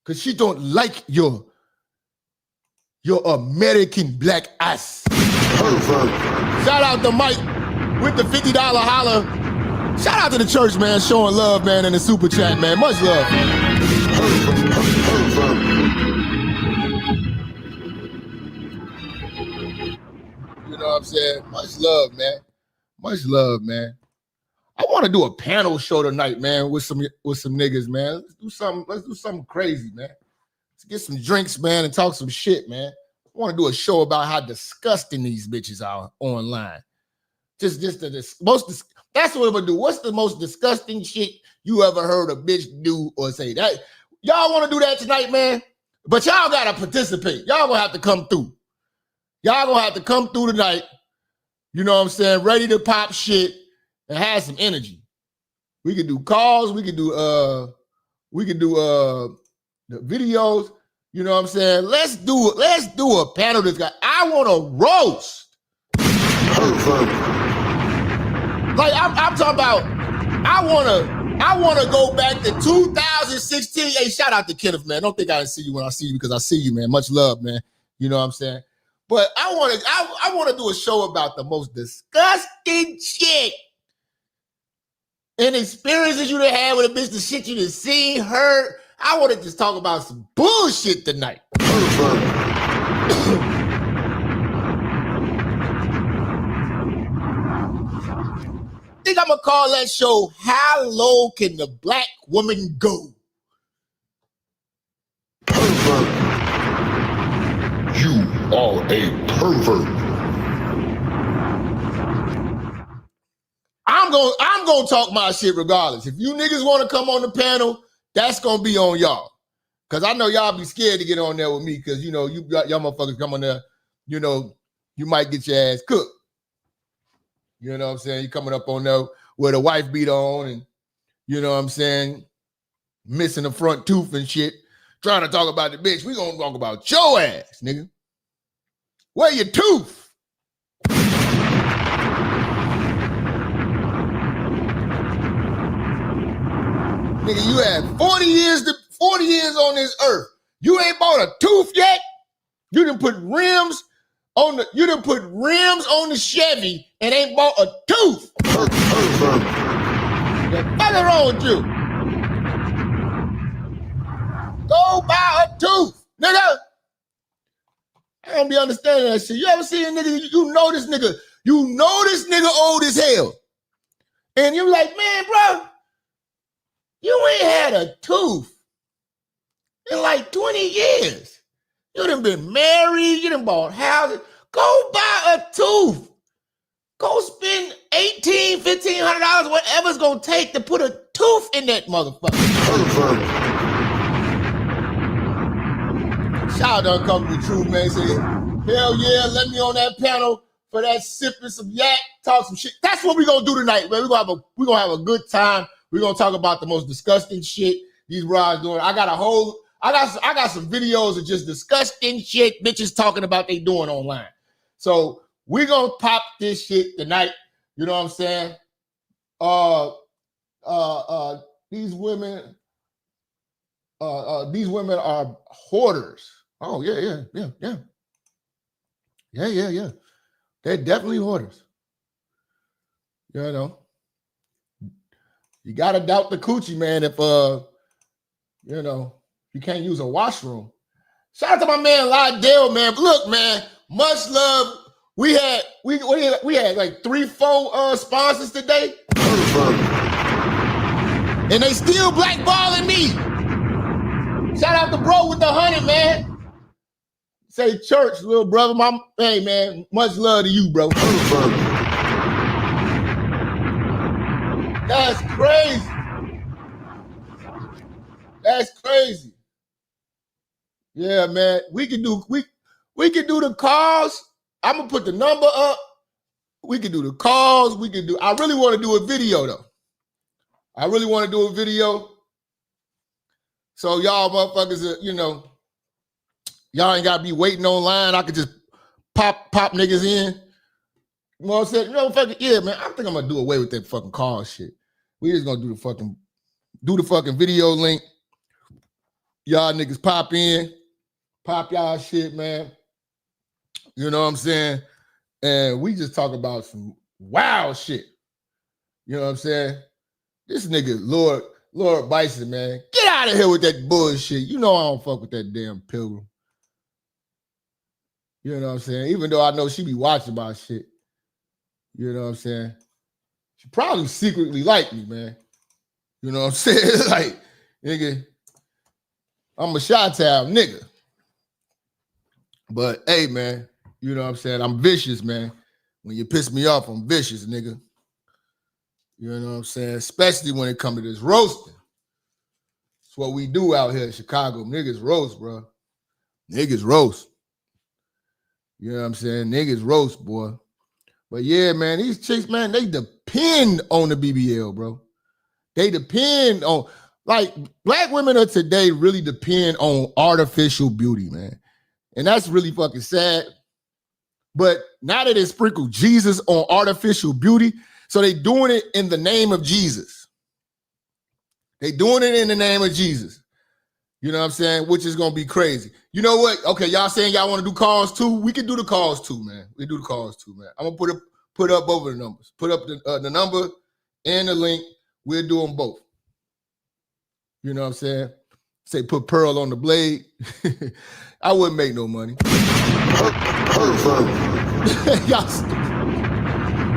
Because she don't like your American black ass. Shout out to Mike with the $50 holler. Shout out to the church, man, showing love, man, in the super chat, man. Much love. You know what I'm saying? Much love, man. Much love, man. I want to do a panel show tonight, man, with some niggas, man. Let's do something crazy, man. Let's get some drinks, man, and talk some shit, man. I want to do a show about how disgusting these bitches are online. That's what we're gonna do. What's the most disgusting shit you ever heard a bitch do or say? That y'all want to do that tonight, man? But y'all gotta participate. Y'all gonna have to come through. Y'all gonna have to come through tonight. You know what I'm saying? Ready to pop shit and have some energy. We could do calls. We could do the videos. You know what I'm saying? Let's do a panel. This guy. I want to roast. Like I'm talking about. I want to go back to 2016. Hey, shout out to Kenneth, man. Don't think I didn't see you when I see you, because I see you, man. Much love, man. You know what I'm saying? But I want to do a show about the most disgusting shit and experiences you done had with a bitch, the shit you done seen, heard. I want to just talk about some bullshit tonight. I think I'm going to call that show, How Low Can the Black Woman Go? Pervert. You are a pervert. I'm gonna talk my shit regardless. If you niggas want to come on the panel, that's gonna be on y'all. Cause I know y'all be scared to get on there with me, cause you know y'all motherfuckers come on there, you know, you might get your ass cooked. You know what I'm saying? You coming up on there with a wife beat on, and you know what I'm saying, missing a front tooth and shit, trying to talk about the bitch. We gonna talk about your ass, nigga. Where your tooth? Nigga, you had 40 years on this earth. You ain't bought a tooth yet. You done put rims on the Chevy and ain't bought a tooth. What's wrong with you? Go buy a tooth, nigga. I don't be understanding that shit. You ever see a nigga, you know this nigga old as hell. And you're like, man, bro, you ain't had a tooth in like 20 years. You done been married, you done bought houses. Go buy a tooth. Go spend $1,800, $1,500, whatever's gonna take to put a tooth in that motherfucker. Shout out to Uncle True, man. Say, hell yeah, let me on that panel for that sipping some yak, talk some shit. That's what we're gonna do tonight, man. We're gonna have a good time. We're gonna talk about the most disgusting shit these broads doing. I got some videos of just disgusting shit bitches talking about they doing online. So we're gonna pop this shit tonight. You know what I'm saying? These women are hoarders. Oh, yeah. They're definitely hoarders. You know. You gotta doubt the coochie, man, if you can't use a washroom. Shout out to my man Lydell, man. But look, man, much love. We had like 3-4 sponsors today. And they still blackballing me. Shout out to bro with the 100, man. Say church, little brother. Hey, man, much love to you, bro. That's crazy. That's crazy. Yeah, man. We can do the calls. I'm gonna put the number up. We can do the calls. I really want to do a video though. I really want to do a video. So y'all motherfuckers, y'all ain't gotta be waiting online. I could just pop niggas in. You know what I'm saying? Fucking yeah, man. I think I'm gonna do away with that fucking call shit. We just gonna do the fucking video link. Y'all niggas pop in, pop y'all shit, man. You know what I'm saying? And we just talk about some wild shit. You know what I'm saying? This nigga, Lord Bison, man. Get out of here with that bullshit. You know I don't fuck with that damn Pilgrim. You know what I'm saying? Even though I know she be watching my shit. You know what I'm saying? She probably secretly like me, man. You know what I'm saying? Like, nigga, I'm a Chi-Town nigga. But hey, man, you know what I'm saying? I'm vicious, man. When you piss me off, I'm vicious, nigga. You know what I'm saying? Especially when it comes to this roasting. It's what we do out here in Chicago. Niggas roast, bro. Niggas roast. You know what I'm saying? Niggas roast, boy. But yeah, man, these chicks, man, they depend on the BBL, bro. They depend on, like, black women of today really depend on artificial beauty, man. And that's really fucking sad. But now that they sprinkle Jesus on artificial beauty, so they doing it in the name of Jesus. They doing it in the name of Jesus. You know what I'm saying? Which is gonna be crazy. You know what? Okay, y'all saying y'all want to do calls too? We can do the calls too, man. We do the calls too, man. I'm gonna put up both of the numbers. Put up the number and the link. We'll do them both. You know what I'm saying? Say put pearl on the blade. I wouldn't make no money.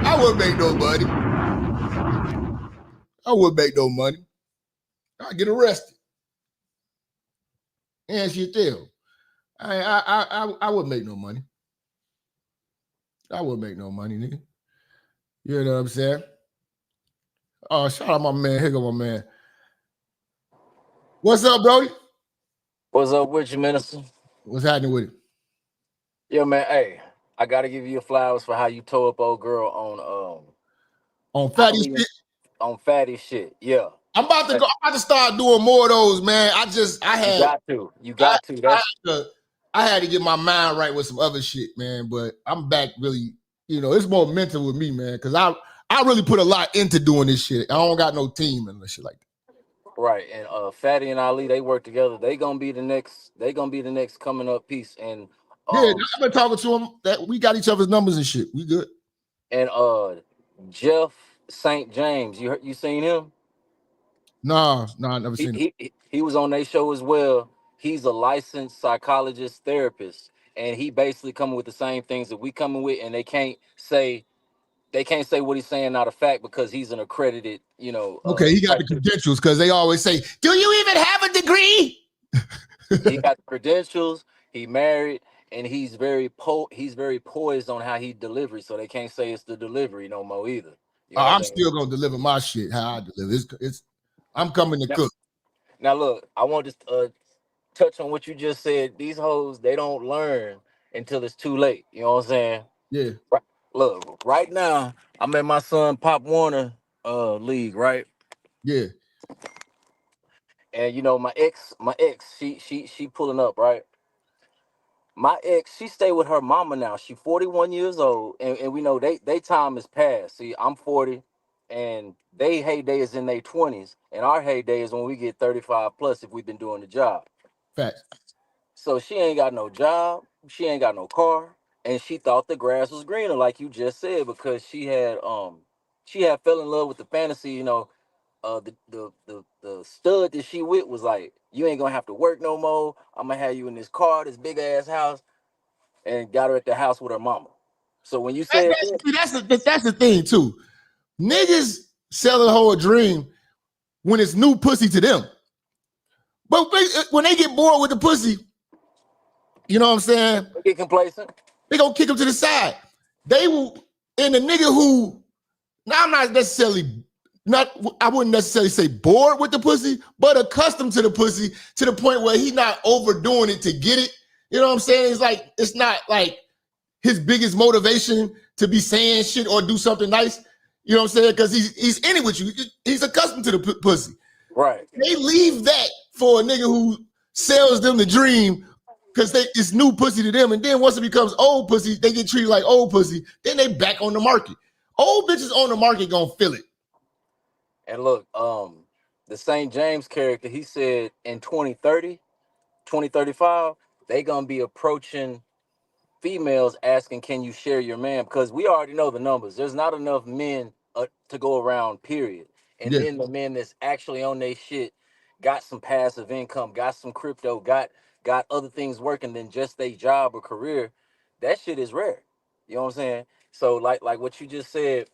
I wouldn't make no money. I wouldn't make no money. I'd get arrested. And shit too. I wouldn't make no money. I wouldn't make no money, nigga. You know what I'm saying? Oh, shout out my man. Here go my man. What's up, Brody? What's up with you, Minister? What's happening with it? Yo, man, hey, I gotta give you your flowers for how you tore up old girl on fatty shit. On fatty shit, yeah. I'm about to start doing more of those, man. You got to. I had to get my mind right with some other shit, man. But I'm back really, it's more mental with me, man. Cause I really put a lot into doing this shit. I don't got no team and shit like that. Right, and Fatty and Ali, they work together. They gonna be the next coming up piece. And yeah, I've been talking to them. That we got each other's numbers and shit. We good. And Jeff St. James, you seen him? Nah, I never seen him. He was on their show as well. He's a licensed psychologist therapist, and he basically coming with the same things that we coming with, and they can't say what he's saying out of fact because he's an accredited, Okay, he got the credentials because they always say, "Do you even have a degree?" He got the credentials. He married, and he's very poised on how he delivers, so they can't say it's the delivery no more either. I'm still gonna deliver my shit how I deliver. I'm coming to cook. Now look, I want to touch on what you just said. These hoes, they don't learn until it's too late. You know what I'm saying? Yeah. Look, right now, I'm in my son Pop Warner league, right? Yeah. And my ex, she pulling up, right? My ex, she stay with her mama now. She 41 years old, and we know they time is past. See, I'm 40, and they heyday is in their 20s, and our heyday is when we get 35 plus if we've been doing the job. Facts. So she ain't got no job, she ain't got no car, and she thought the grass was greener, like you just said, because she had fell in love with the fantasy, the stud that she with was like, you ain't gonna have to work no more. I'm gonna have you in this car, this big ass house, and got her at the house with her mama. So when you said that's the thing too, niggas selling her a dream when it's new pussy to them, but when they get bored with the pussy, you know what I'm saying? They get complacent. They gonna kick them to the side. They will, and the nigga who, now I'm not necessarily I wouldn't necessarily say bored with the pussy, but accustomed to the pussy to the point where he's not overdoing it to get it. You know what I'm saying? It's not like his biggest motivation to be saying shit or do something nice. You know what I'm saying? Because he's in it with you. He's accustomed to the pussy. Right. They leave that for a nigga who sells them the dream because it's new pussy to them. And then once it becomes old pussy, they get treated like old pussy. Then they back on the market. Old bitches on the market gonna feel it. And look, the St. James character, he said in 2030, 2035, they gonna be approaching females asking, can you share your man? Because we already know the numbers. There's not enough men to go around, period. And then the men that's actually on their shit got some passive income, got some crypto, got other things working than just their job or career. That shit is rare. You know what I'm saying? So like what you just said,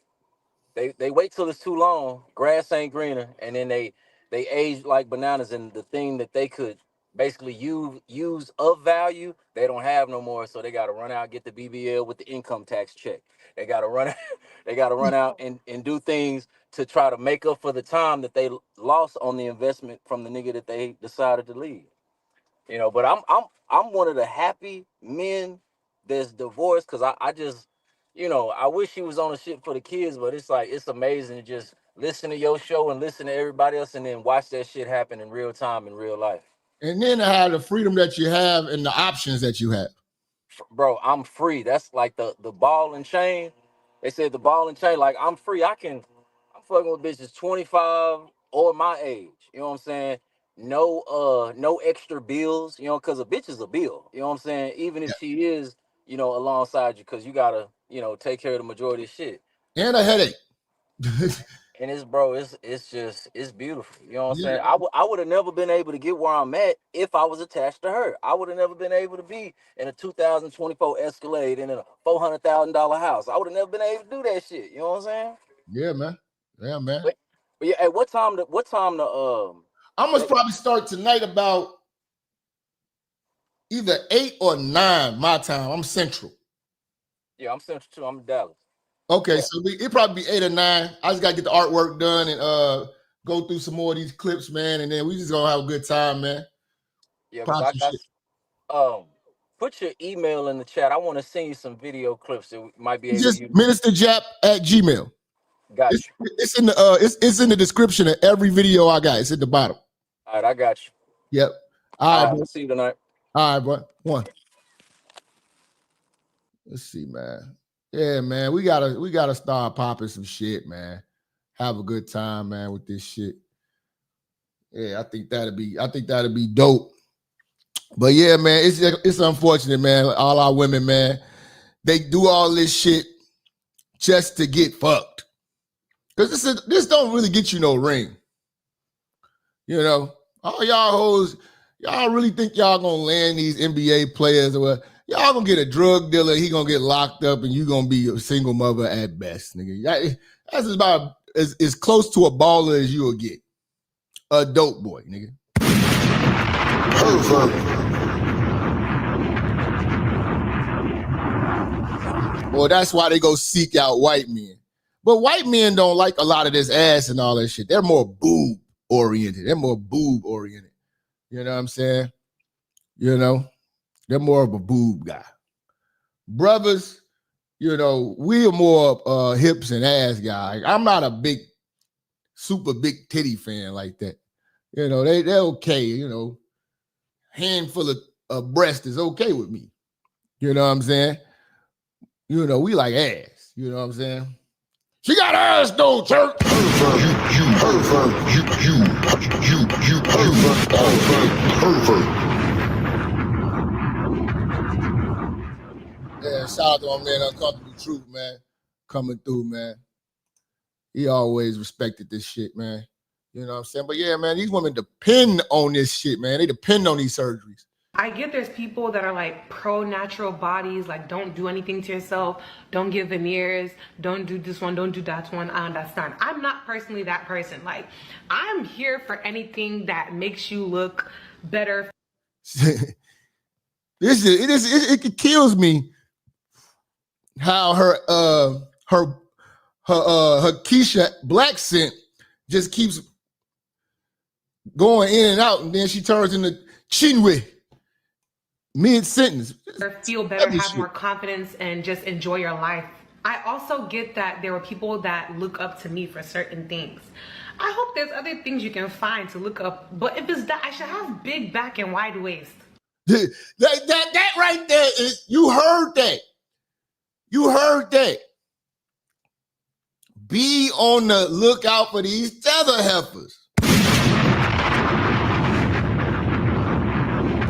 they wait till it's too long, grass ain't greener, and then they age like bananas, and the thing that they could basically use of value, they don't have no more, so they got to run out, get the BBL with the income tax check. They got to run out and do things to try to make up for the time that they lost on the investment from the nigga that they decided to leave. You know, but I'm one of the happy men that's divorced, because I just, you know, I wish he was on the shit for the kids, but it's like, it's amazing to just listen to your show and listen to everybody else and then watch that shit happen in real time, in real life. And then to have the freedom that you have and the options that you have. Bro, I'm free. That's like the ball and chain. They said the ball and chain, like I'm free. I'm fucking with bitches 25 or my age. You know what I'm saying? No extra bills, you know, because a bitch is a bill. You know what I'm saying? Even if she is, you know, alongside you, because you gotta, you know, take care of the majority of shit. And a headache. And it's beautiful. You know what I'm saying? I would have never been able to get where I'm at if I was attached to her. I would have never been able to be in a 2024 Escalade and in a $400,000 house. I would have never been able to do that shit. You know what I'm saying? Yeah, man. Yeah, man. But yeah, at what time to I must probably start tonight about either 8 or 9 my time. I'm Central. Yeah, I'm Central too. I'm in Dallas. Okay, so it probably be 8 or 9. I just gotta get the artwork done and go through some more of these clips, man, and then we just gonna have a good time, man. Yeah, put your email in the chat. I want to send you some video clips that we might be able just to use. Minister Jap at Gmail. Got you. It's in the it's in the description of every video I got. It's at the bottom. All right, I got you. Yep. All right, we'll see you tonight. All right, bro. One. Let's see, man. Yeah, man. We gotta start popping some shit, man. Have a good time, man, with this shit. Yeah, I think that'd be dope. But yeah, man, it's unfortunate, man. All our women, man, they do all this shit just to get fucked. Because this don't really get you no ring. You know, all y'all hoes, y'all really think y'all gonna land these NBA players or what? Y'all gonna get a drug dealer, he gonna get locked up, and you gonna be a single mother at best, nigga. That's about as close to a baller as you will get. A dope boy, nigga. Pervert. Well, that's why they go seek out white men. But white men don't like a lot of this ass and all that shit. They're more boob oriented. You know what I'm saying? You know, they're more of a boob guy. Brothers, you know, we are more hips and ass guy. I'm not a super big titty fan like that. You know, they're okay. You know, handful of breast is okay with me. You know what I'm saying? You know, we like ass. You know what I'm saying? She got ass though, church. Pervert. You pervert. Yeah, shout out to my man, Uncomfortable Truth, man. Coming through, man. He always respected this shit, man. You know what I'm saying? But yeah, man, these women depend on this shit, man. They depend on these surgeries. I get there's people that are like pro natural bodies, like don't do anything to yourself, don't get veneers, don't do this one, don't do that one. I understand. I'm not personally that person. Like, I'm here for anything that makes you look better. It kills me how her Keisha Black scent just keeps going in and out, and then she turns into Chinwe mid-sentence. Feel better, have more confidence, and just enjoy your life. I also get that there are people that look up to me for certain things. I hope there's other things you can find to look up, but if it's that, I should have big back and wide waist. That right there is, you heard that. You heard that. Be on the lookout for these tether heifers.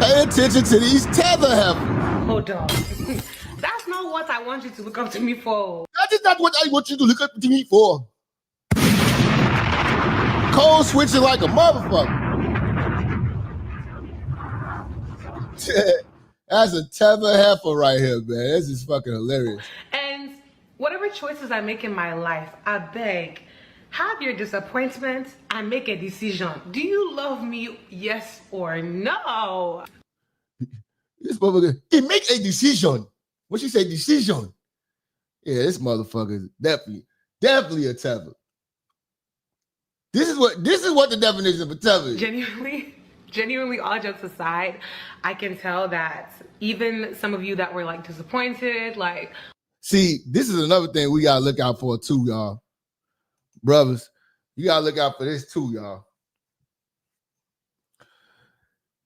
Pay attention to these tether heifers. Hold on. That's not what I want you to look up to me for. That is not what I want you to look up to me for. Code switching like a motherfucker. That's a tether heifer right here, man. This is fucking hilarious. And whatever choices I make in my life, I beg, have your disappointment and make a decision. Do you love me, yes or no? This motherfucker, he make a decision. When she say decision, yeah, this motherfucker is definitely a tether. This is what the definition of a tether is. Genuinely, all jokes aside, I can tell that even some of you that were like disappointed, like. See, this is another thing we gotta look out for too, y'all. Brothers, you gotta look out for this too, y'all.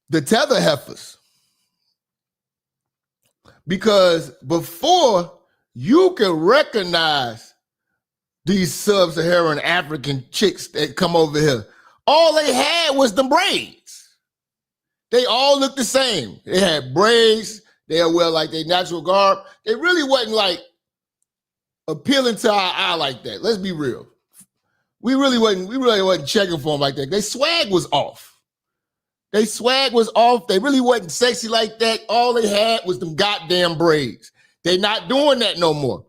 The tether heifers. Because before you can recognize these sub-Saharan African chicks that come over here, all they had was the braids. They all looked the same. They had braids. They had wear like their natural garb. They really wasn't like appealing to our eye like that. Let's be real. We really wasn't checking for them like that. Their swag was off. They really wasn't sexy like that. All they had was them goddamn braids. They not doing that no more.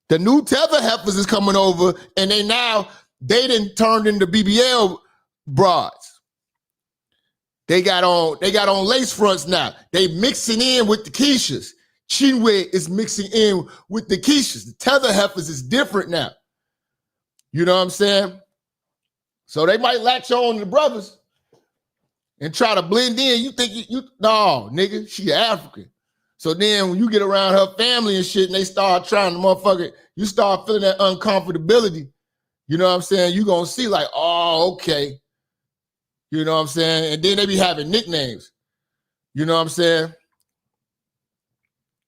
The new tether heifers is coming over, and they done turned into BBL broads. They got on lace fronts now. They mixing in with the Keishas. Chinwe is mixing in with the Keishas. The tether heifers is different now. You know what I'm saying? So they might latch on to the brothers and try to blend in. You think no, nigga, she African. So then when you get around her family and shit and they start trying to motherfucker, you start feeling that uncomfortability. You know what I'm saying? You gonna see like, oh, okay. You know what I'm saying? And then they be having nicknames. You know what I'm saying?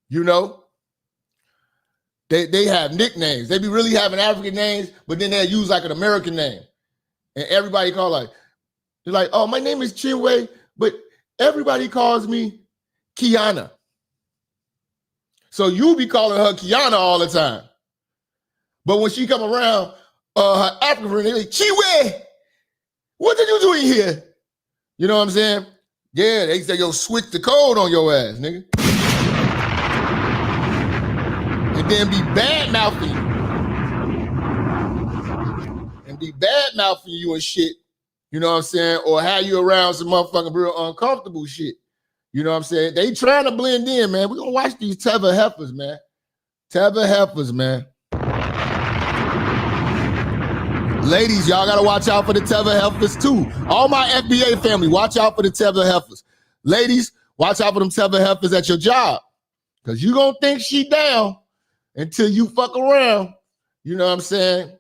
You know? They have nicknames. They be really having African names, but then they use like an American name. And everybody call like, they're like, oh, my name is Chinwe, but everybody calls me Kiana. So you be calling her Kiana all the time. But when she come around, her African friend, they like, Chinwe, what are you doing here? You know what I'm saying? Yeah, they say, yo, switch the code on your ass, nigga. And then be bad-mouthing you. And be bad-mouthing you and shit. You know what I'm saying? Or have you around some motherfucking real uncomfortable shit. You know what I'm saying? They trying to blend in, man. We're going to watch these tether heifers, man. Tether heifers, man. Ladies, y'all got to watch out for the tether heifers, too. All my FBA family, watch out for the tether heifers. Ladies, watch out for them tether heifers at your job. Because you going to think she down until you fuck around. You know what I'm saying?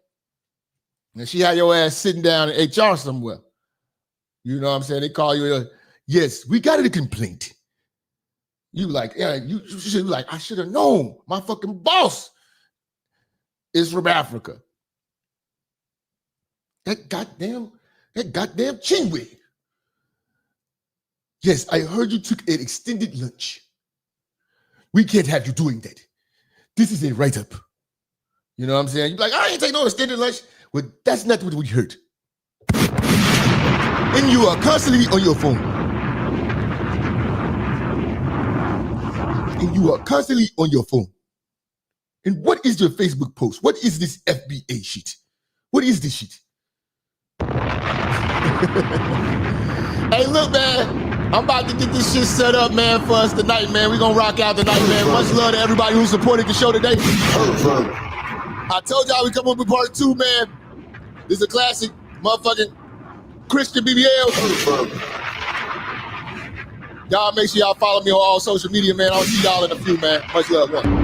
And she had your ass sitting down in HR somewhere. You know what I'm saying? They call you, yes, we got a complaint. You like, yeah, you should be like, I should have known. My fucking boss is from Africa. That goddamn Chinwe. Yes, I heard you took an extended lunch. We can't have you doing that. This is a write-up. You know what I'm saying? You're like, I ain't take no extended lunch. Well, that's not what we heard. And you are constantly on your phone. And you are constantly on your phone. And what is your Facebook post? What is this FBA shit? What is this shit? Hey, look, man. I'm about to get this shit set up, man, for us tonight, man. We're going to rock out tonight, man. Much love to everybody who supported the show today. I told y'all we come up with part 2, man. This is a classic. motherfucking Christian BBL. Y'all make sure y'all follow me on all social media, man. I'll see y'all in a few, man. Much love, one.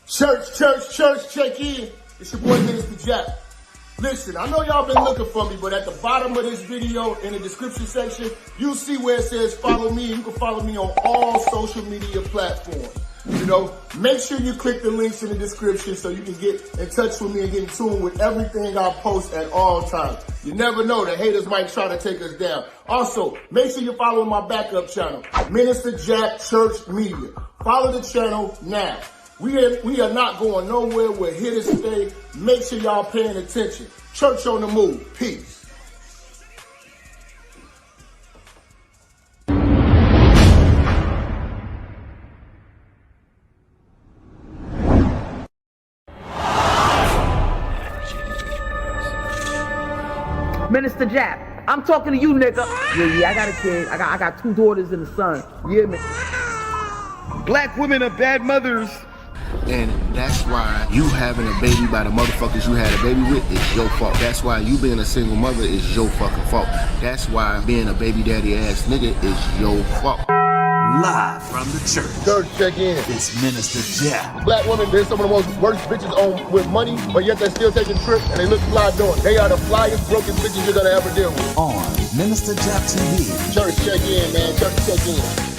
Church, check in. It's your boy, Minister Jap. Listen, I know y'all been looking for me, but at the bottom of this video, in the description section, you'll see where it says follow me. You can follow me on all social media platforms. You know, make sure you click the links in the description so you can get in touch with me and get in tune with everything I post at all times. You never know, the haters might try to take us down. Also, make sure you're following my backup channel, Minister Jap Church Media. Follow the channel now. We are not going nowhere. We're here to stay. Make sure y'all paying attention. Church on the move. Peace. Minister Jap, I'm talking to you, nigga. Yeah, I got a kid. I got 2 daughters and a son. Yeah, man. Black women are bad mothers. And that's why you having a baby by the motherfuckers you had a baby with is your fault. That's why you being a single mother is your fucking fault. That's why being a baby daddy ass nigga is your fault. Live from the church. Church, check in. It's Minister Jap. Black women, they're some of the most worst bitches on with money, but yet they're still taking trips and they look fly doing. They are the flyest, broken bitches you're gonna ever deal with. On Minister Jap TV. Church, check in, man. Church, check in.